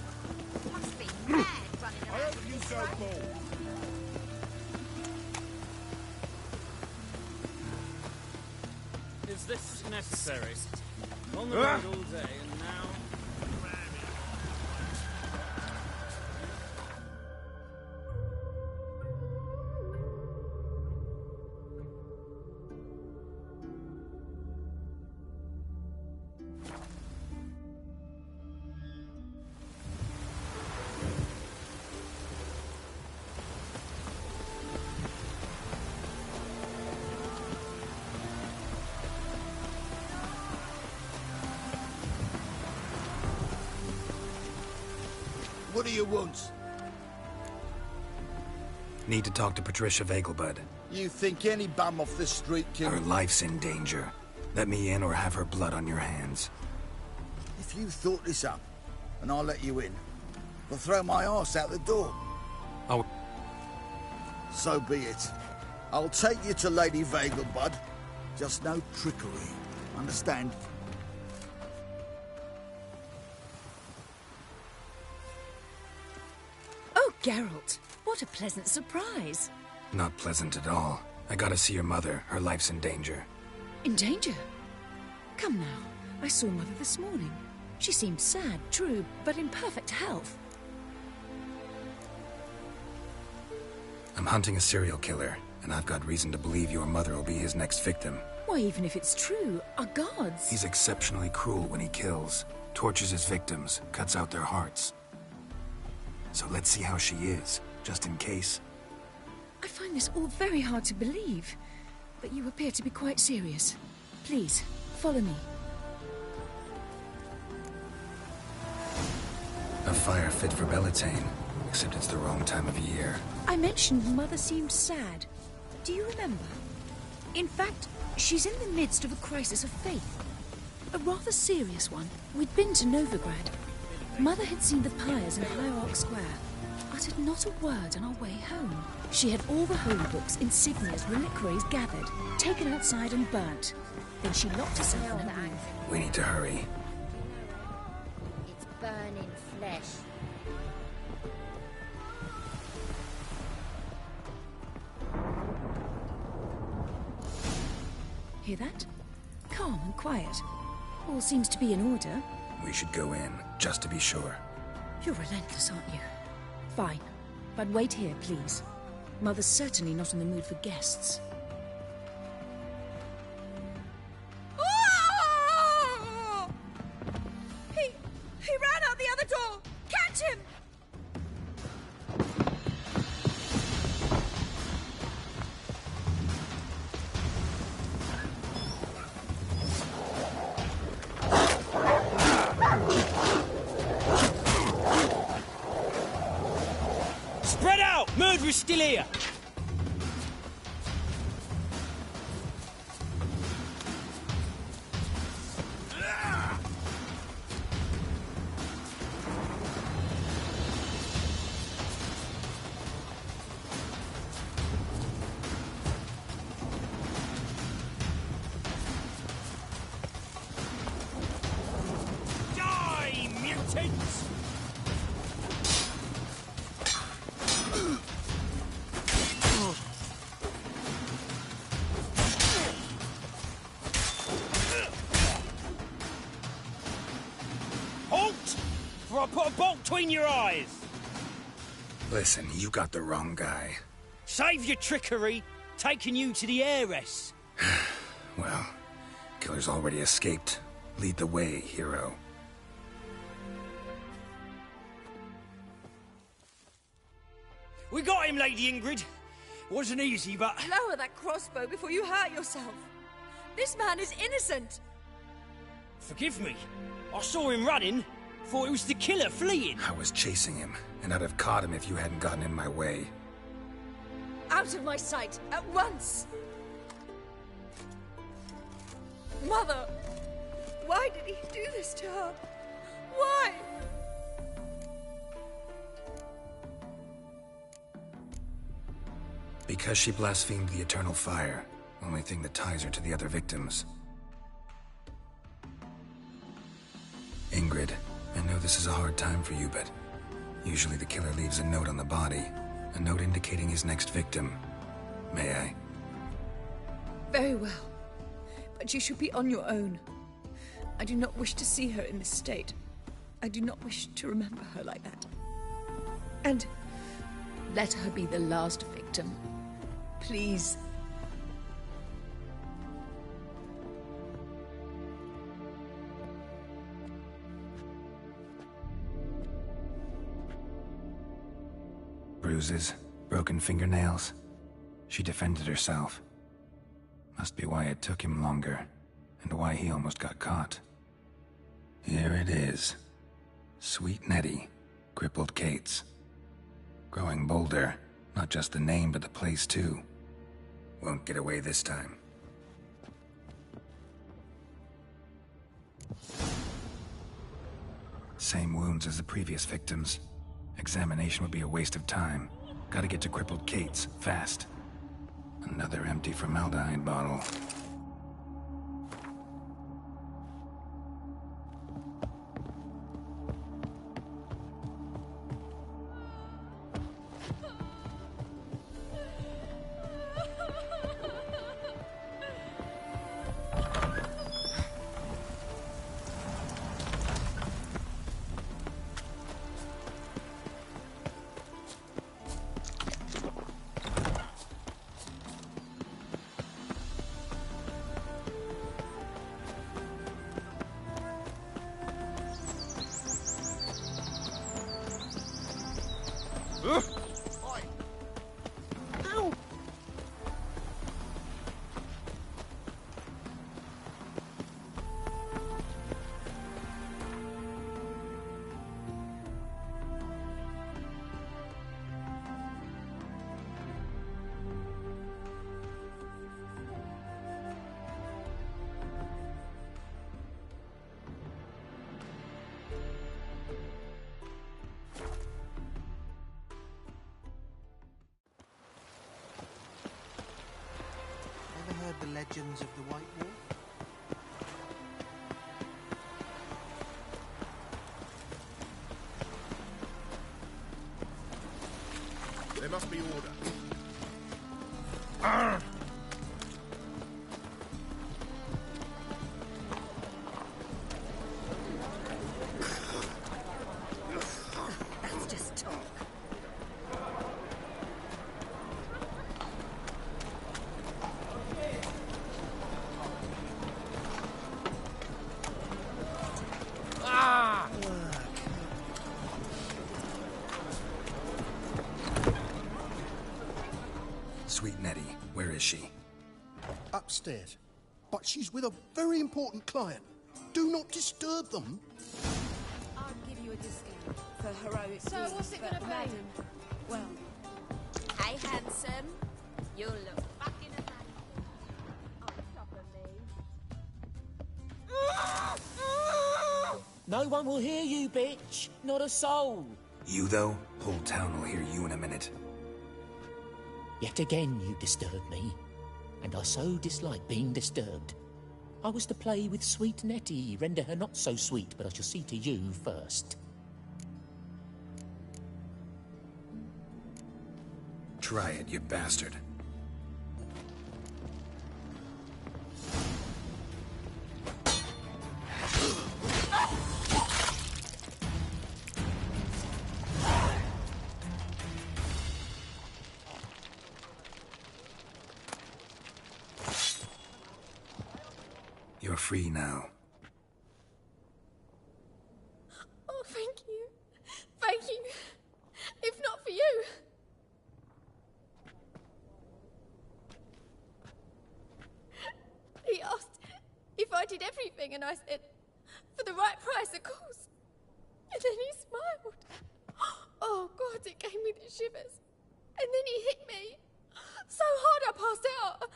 Must be mad running I around. hope you so bold. Is this necessary? On the road all day, and now... What do you want? Need to talk to Patricia Vegelbud. You think any bum off the street can... Her life's in danger. Let me in or have her blood on your hands. If you thought this up, and I'll let you in, I'll throw my arse out the door. Oh. So be it. I'll take you to Lady Vegelbud. Just no trickery. Understand? Oh, Geralt, what a pleasant surprise. Not pleasant at all. I gotta see your mother. Her life's in danger. In danger? Come now, I saw Mother this morning. She seemed sad, true, but in perfect health. I'm hunting a serial killer, and I've got reason to believe your mother will be his next victim. Why, even if it's true, our gods... He's exceptionally cruel when he kills, tortures his victims, cuts out their hearts. So let's see how she is, just in case. I find this all very hard to believe, but you appear to be quite serious. Please, follow me. A fire fit for Bellatane, except it's the wrong time of year. I mentioned Mother seemed sad. Do you remember? In fact, she's in the midst of a crisis of faith. A rather serious one. We'd been to Novigrad. Mother had seen the pyres in Hierarch Square, uttered not a word on our way home. She had all the holy books, insignias, reliquaries gathered, taken outside and burnt. Then she locked herself in her room. We need to hurry. It's burning flesh. Hear that? Calm and quiet. All seems to be in order. We should go in, just to be sure. You're relentless, aren't you? Fine. But wait here, please. Mother's certainly not in the mood for guests. Oh! He ran out the other door! Catch him! Spread out! Murderer's still here! Die, mutants! Halt! For I put a bolt between your eyes! Listen, you got the wrong guy. Save your trickery, taking you to the heiress. Well, killer's already escaped. Lead the way, hero. We got him, Lady Ingrid. Wasn't easy, but... Lower that crossbow before you hurt yourself. This man is innocent. Forgive me. I saw him running. Thought it was the killer fleeing. I was chasing him, and I'd have caught him if you hadn't gotten in my way. Out of my sight, at once! Mother! Why did he do this to her? Why? Because she blasphemed the eternal fire, only thing that ties her to the other victims. Ingrid, I know this is a hard time for you, but usually the killer leaves a note on the body, a note indicating his next victim. May I? Very well. But you should be on your own. I do not wish to see her in this state. I do not wish to remember her like that. And let her be the last victim. Please. Bruises, broken fingernails. She defended herself. Must be why it took him longer, and why he almost got caught. Here it is. Sweet Nettie, crippled Kate's. Growing bolder, not just the name but the place too. Won't get away this time. Same wounds as the previous victims. Examination would be a waste of time. Gotta get to crippled Kate's, fast. Another empty formaldehyde bottle. The legends of the White Wall? There must be order. That's just talk. Sweet Nettie, where is she? Upstairs. But she's with a very important client. Do not disturb them. I'll give you a discount for heroic So deeds, what's it but gonna be? madam, well, Hey, handsome. You look fucking amazing. On top of me. No one will hear you, bitch. Not a soul. You, though? Whole town will hear you in a minute. Yet again you disturb me, and I so dislike being disturbed. I was to play with sweet Nettie, render her not so sweet, but I shall see to you first. Try it, you bastard. You're free now. Oh, thank you. Thank you. If not for you. He asked if I did everything, and I said, for the right price, of course. And then he smiled. Oh, God, it gave me the shivers. And then he hit me so hard I passed out.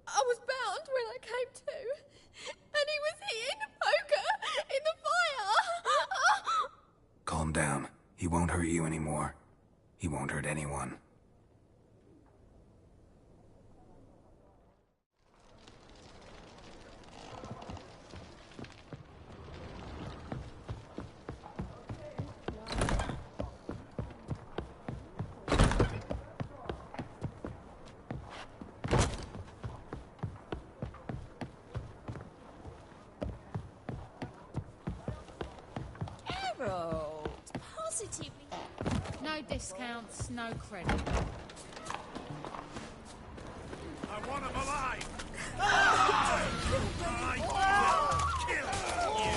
I was bound when I came to. And he was hitting both Calm down. He won't hurt you anymore. He won't hurt anyone. Geralt, positively. No discounts, no credit. I want him alive! I will kill you!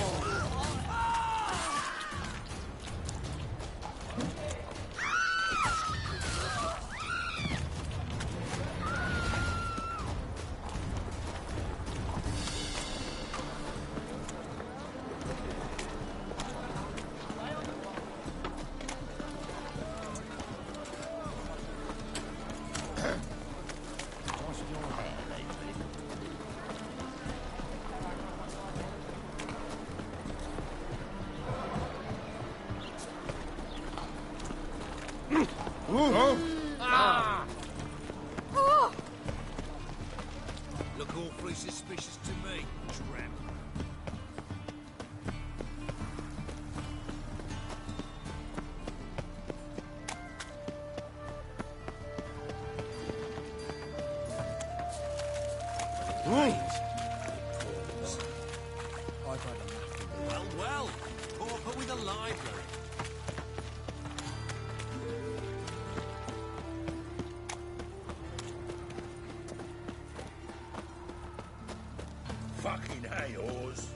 Look awfully suspicious to me, tramp. Well, pauper with a library. Fucking hey, Oz.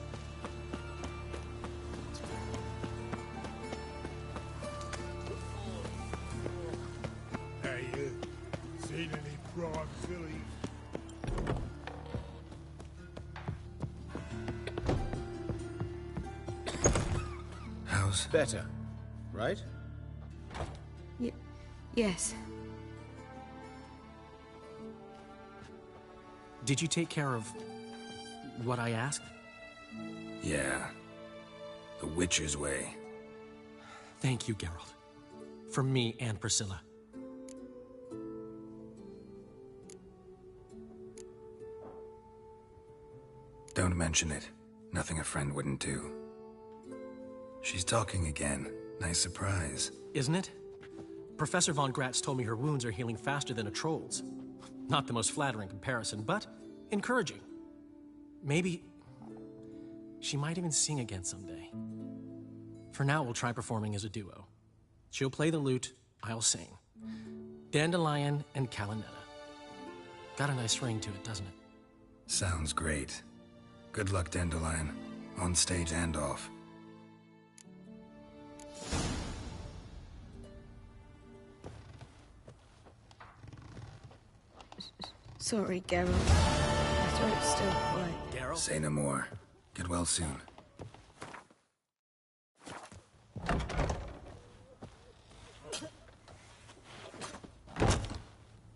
Hey, seen any prime fillies? How's better, right? Yes. Did you take care of what I asked? Yeah. The Witcher's way. Thank you, Geralt. From me and Priscilla. Don't mention it. Nothing a friend wouldn't do. She's talking again. Nice surprise. Isn't it? Professor von Gratz told me her wounds are healing faster than a troll's. Not the most flattering comparison, but encouraging. Maybe she might even sing again someday. For now, we'll try performing as a duo. She'll play the lute, I'll sing. Dandelion and Calinetta. Got a nice ring to it, doesn't it? Sounds great. Good luck, Dandelion. On stage and off. Sorry, Geralt. My throat's still quite... Geralt? Say no more. Get well soon.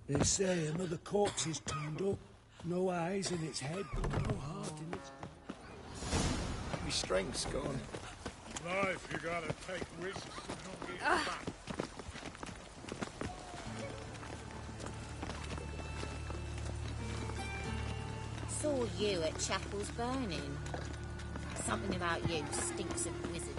They say another corpse is turned up. No eyes in its head, no heart in its... My strength's gone. Life, you gotta take risks and not get back. Saw you at Chapel's Burning. Something about you stinks of wizardry.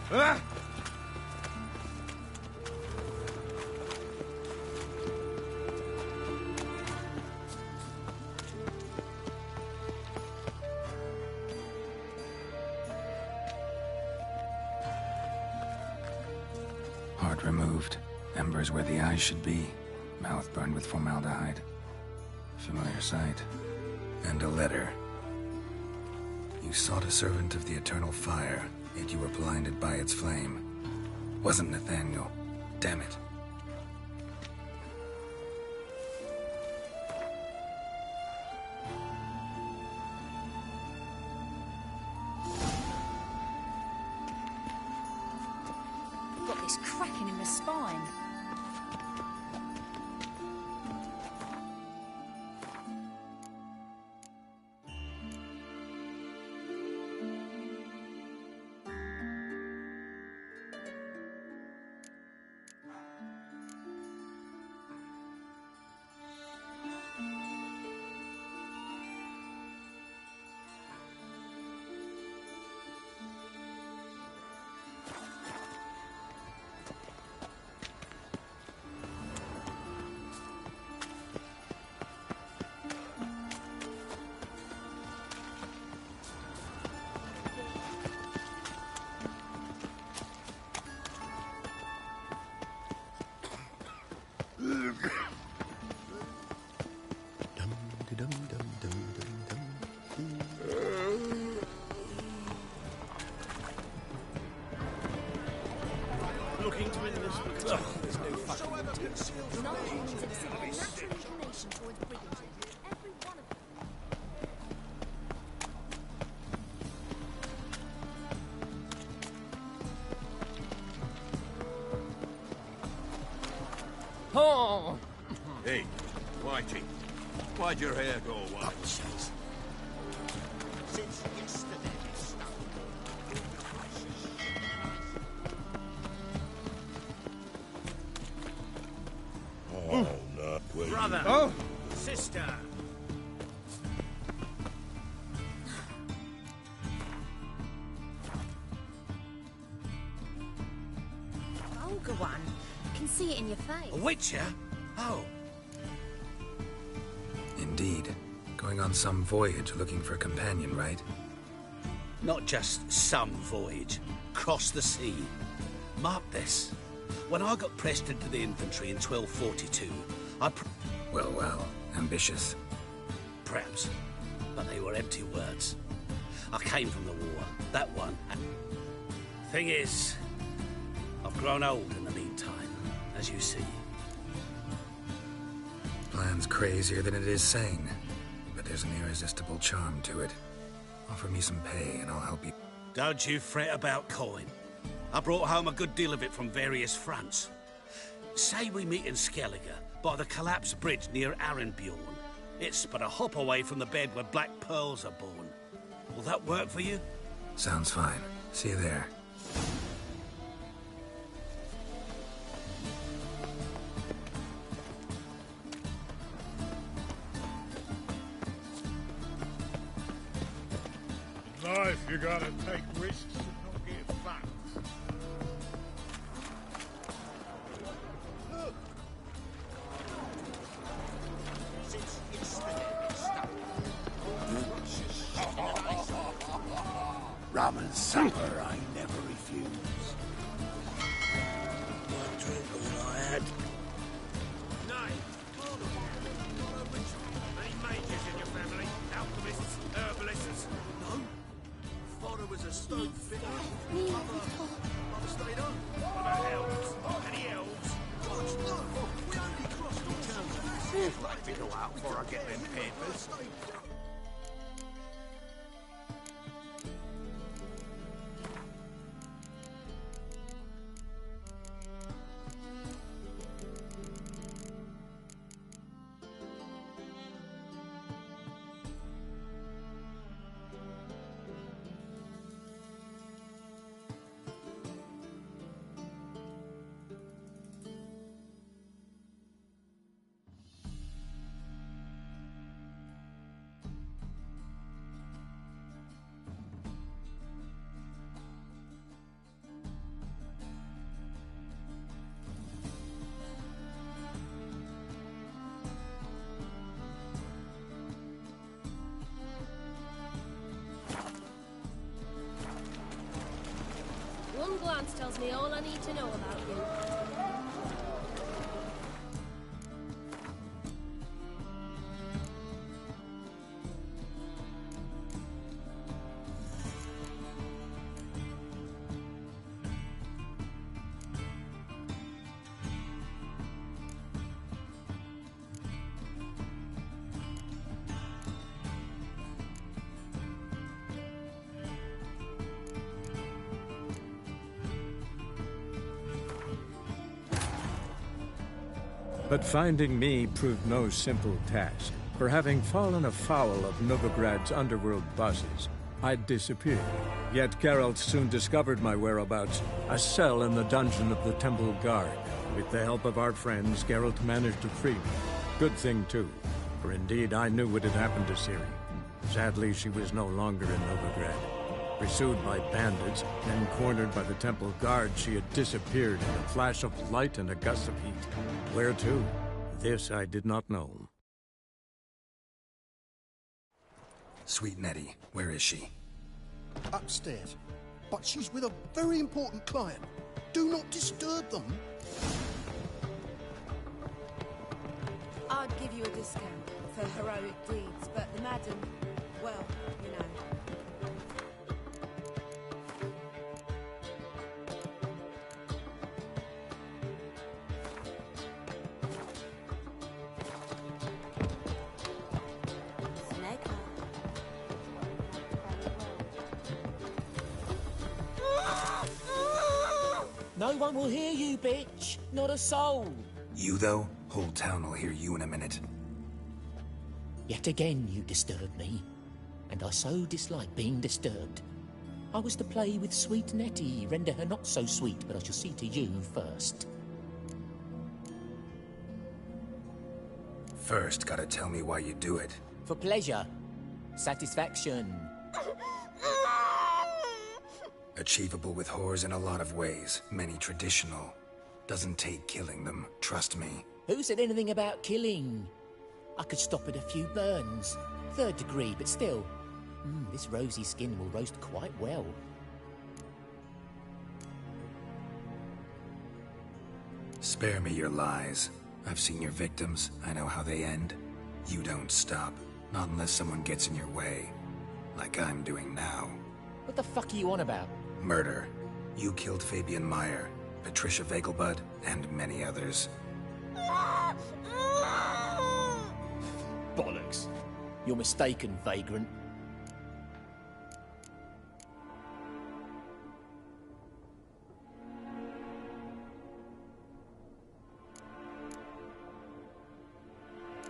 Ah! Heart removed, embers where the eyes should be, mouth burned with formaldehyde. Familiar sight. And a letter. You sought a servant of the eternal fire, yet you were blinded by its flame. Wasn't Nathaniel. Damn it. Got this cracking in the spine. Looking to win this one. There's no fucking Non-humans exhibit a natural inclination towards brigandage. Every one of them. Oh! Hey, Whitey, why'd your hair go white? Since yesterday, this stuff. Oh, no. Brother. Oh! Sister. Vulgar one. Can see it in your face. A witcher? Oh. Indeed. Going on some voyage looking for a companion, right? Not just some voyage. Cross the sea. Mark this. When I got pressed into the infantry in 1242, Well, ambitious. Perhaps. But they were empty words. I came from the war. That one. Thing is, I've grown old in the meantime, as you see. Plan's crazier than it is sane. But there's an irresistible charm to it. Offer me some pay and I'll help you. Don't you fret about coin. I brought home a good deal of it from various fronts. Say we meet in Skellige, by the collapsed bridge near Arenbjorn. It's but a hop away from the bed where black pearls are born. Will that work for you? Sounds fine. See you there. In life, you gotta take risks and not get fucked. Since yesterday, this stuff. Rum and supper I never refuse. One drink all I had. Nay. Any mages in your family? Alchemists? Herbalists? No. Father was a stone fitter. Mother stayed on. What about elves? Any elves? God, no! We only crossed all towns. Feels like to go out before I get them papers. Lance tells me all I need to know about you. But finding me proved no simple task. For having fallen afoul of Novigrad's underworld bosses, I'd disappeared. Yet Geralt soon discovered my whereabouts, a cell in the dungeon of the Temple Guard. With the help of our friends, Geralt managed to free me. Good thing, too, for indeed I knew what had happened to Ciri. Sadly, she was no longer in Novigrad. Pursued by bandits, then cornered by the Temple Guard, she had disappeared in a flash of light and a gust of heat. Where to? This I did not know. Sweet Nettie, where is she? Upstairs. But she's with a very important client. Do not disturb them. I'd give you a discount for heroic deeds, but the madam, well, you know. No one will hear you, bitch. Not a soul. You, though? Whole town will hear you in a minute. Yet again you disturb me, and I so dislike being disturbed. I was to play with sweet Nettie, render her not so sweet, but I shall see to you first. First, gotta tell me why you do it. For pleasure. Satisfaction. Achievable with whores in a lot of ways, many traditional. Doesn't take killing them, trust me. Who said anything about killing? I could stop at a few burns. 3rd degree, but still. This rosy skin will roast quite well. Spare me your lies. I've seen your victims, I know how they end. You don't stop, not unless someone gets in your way. Like I'm doing now. What the fuck are you on about? Murder. You killed Fabian Meyer, Patricia Vegelbud, and many others. Bollocks. You're mistaken, vagrant.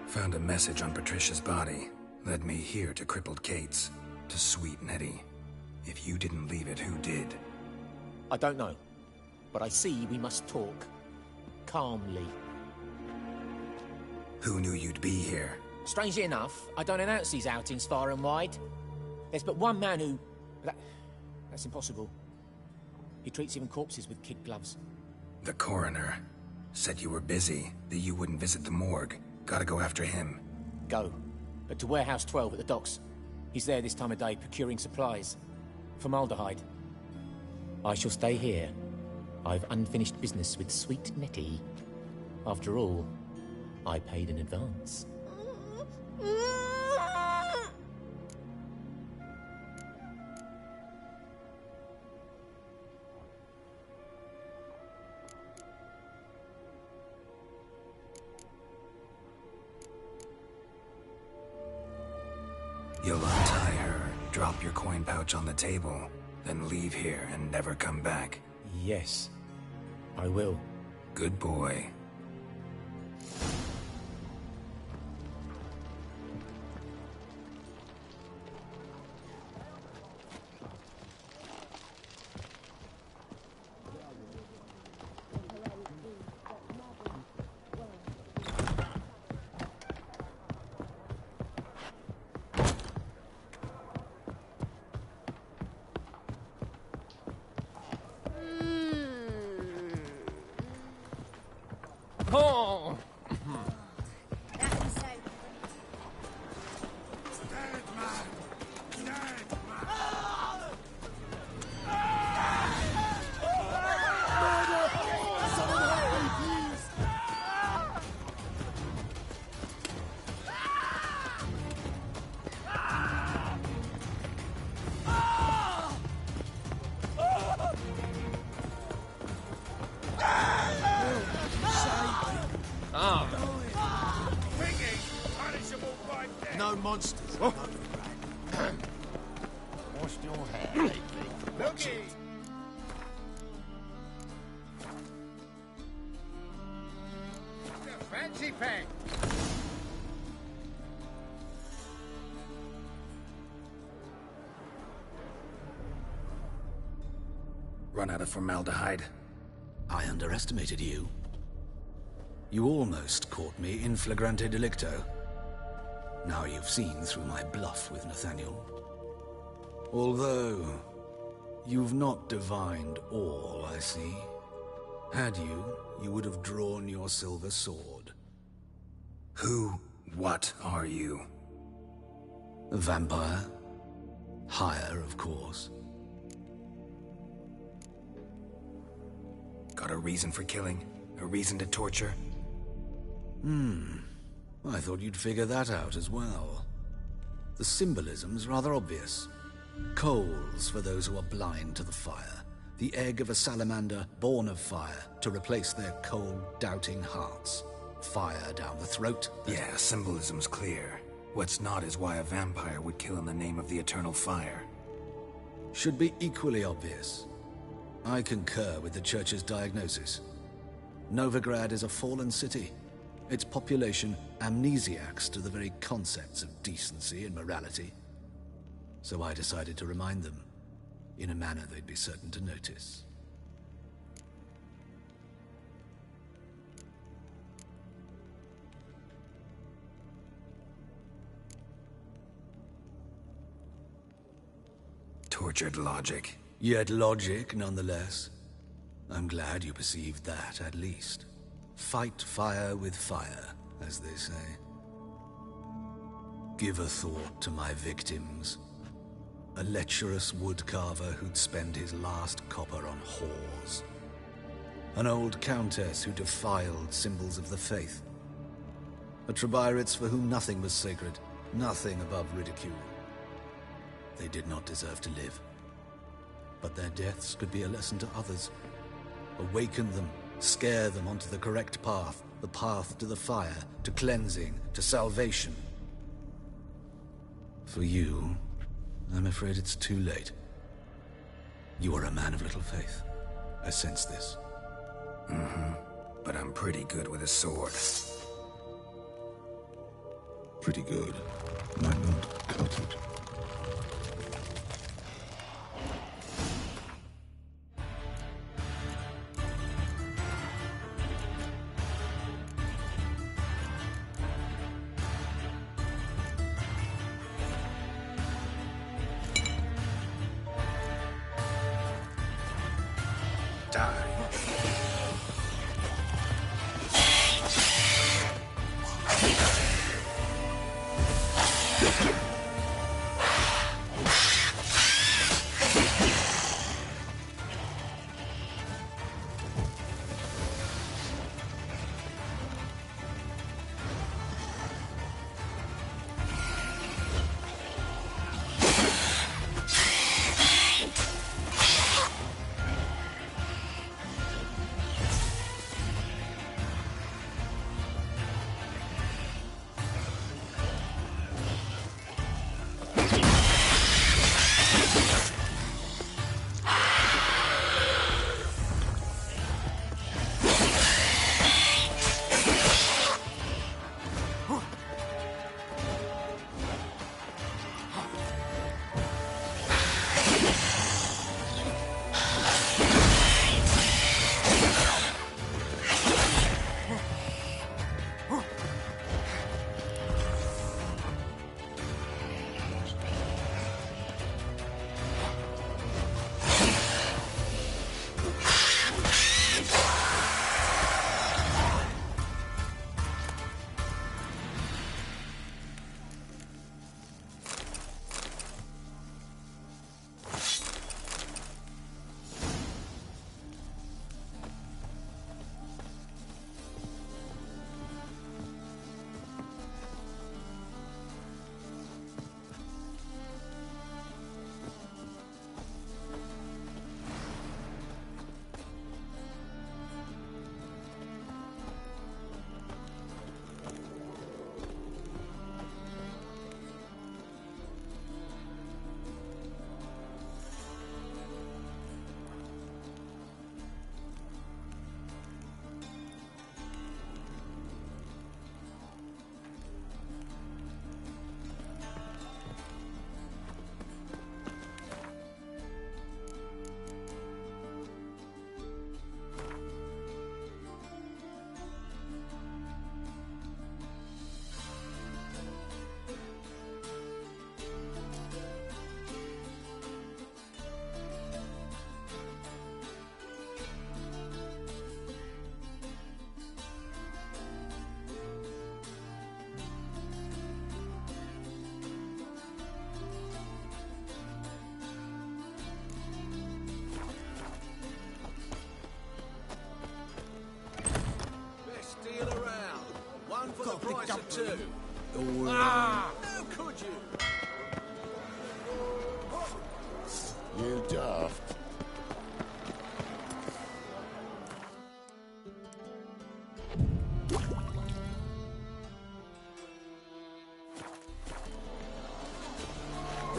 Found a message on Patricia's body. Led me here to crippled Kate's. To sweet Nettie. If you didn't leave it, who did? I don't know. But I see we must talk. Calmly. Who knew you'd be here? Strangely enough, I don't announce these outings far and wide. There's but one man who... That's impossible. He treats even corpses with kid gloves. The coroner. Said you were busy, that you wouldn't visit the morgue. Gotta go after him. Go. But to Warehouse 12 at the docks. He's there this time of day, procuring supplies. Formaldehyde. I shall stay here. I've unfinished business with sweet Nettie. After all, I paid in advance. You'll untie her, drop your coin pouch on the table, then leave here and never come back. Yes, I will. Good boy. monsters. Oh. Washed your hair lately. Loki! Fancy pack. Run out of formaldehyde. I underestimated you. You almost caught me in flagrante delicto. Now you've seen through my bluff with Nathaniel. Although, you've not divined all, I see. Had you, you would have drawn your silver sword. What are you? A vampire. Higher, of course. Got a reason for killing? A reason to torture? I thought you'd figure that out as well. The symbolism's rather obvious. Coals for those who are blind to the fire. The egg of a salamander born of fire to replace their cold, doubting hearts. Fire down the throat. Yeah, symbolism's clear. What's not is why a vampire would kill in the name of the eternal fire. Should be equally obvious. I concur with the Church's diagnosis. Novigrad is a fallen city. Its population amnesiacs to the very concepts of decency and morality. So I decided to remind them, in a manner they'd be certain to notice. Tortured logic. Yet logic, nonetheless. I'm glad you perceived that, at least. Fight fire with fire, as they say. Give a thought to my victims. A lecherous woodcarver who'd spend his last copper on whores. An old countess who defiled symbols of the faith. A Trebyrites for whom nothing was sacred, nothing above ridicule. They did not deserve to live. But their deaths could be a lesson to others. Awaken them, scare them onto the correct path, the path to the fire, to cleansing, to salvation. For you, I'm afraid it's too late. You are a man of little faith. I sense this. But I'm pretty good with a sword. Pretty good. Might not cut it.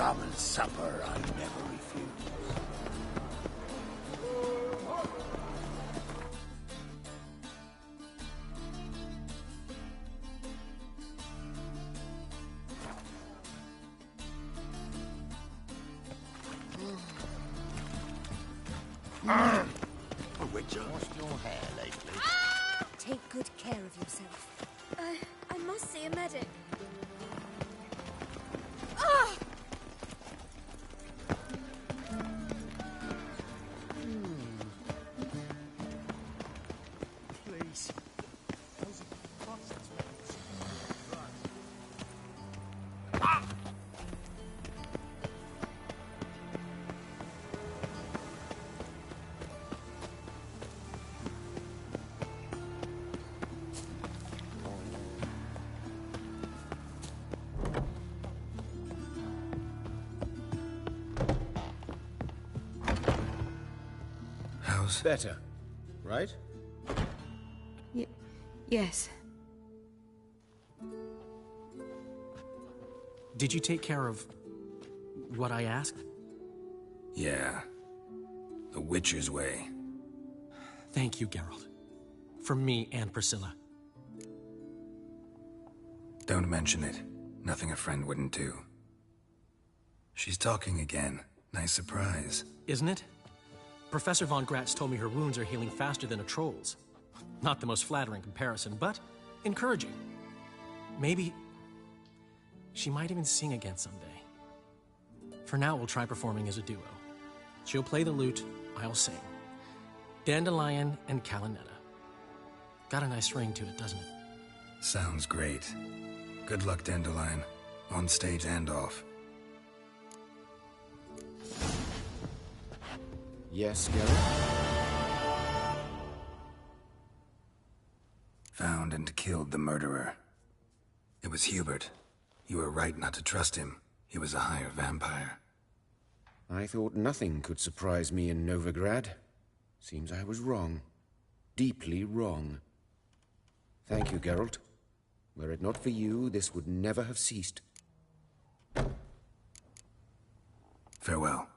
common supper I never refuse. Witcher, washed your hair lately? Take good care of yourself. I must see a medic. Ah! Please. Those bastards. How's better, right? Yes. Did you take care of what I asked? Yeah. The Witcher's way. Thank you, Geralt. From me and Priscilla. Don't mention it. Nothing a friend wouldn't do. She's talking again. Nice surprise. Isn't it? Professor von Gratz told me her wounds are healing faster than a troll's. Not the most flattering comparison, but encouraging. Maybe she might even sing again someday. For now, we'll try performing as a duo. She'll play the lute, I'll sing. Dandelion and Calinetta. Got a nice ring to it, doesn't it? Sounds great. Good luck, Dandelion. On stage and off. Yes, Geralt? Found and killed the murderer. It was Hubert. You were right not to trust him. He was a higher vampire. I thought nothing could surprise me in Novigrad. Seems I was wrong. Deeply wrong. Thank you, Geralt. Were it not for you, this would never have ceased. Farewell.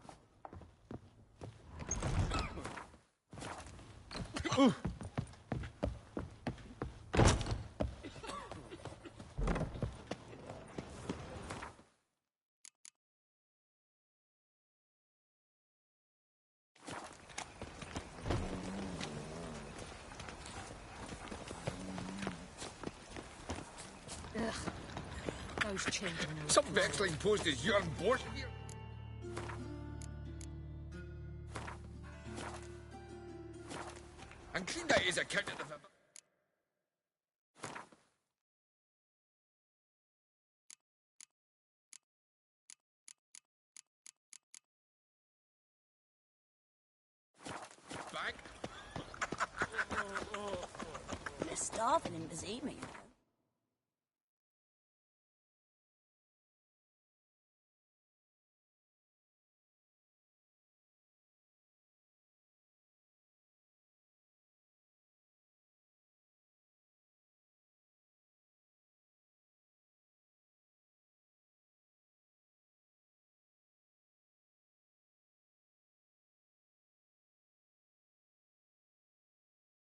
Those children are... Some vexing post is your boss here. And clean that is accounted of. They're starving him to see me.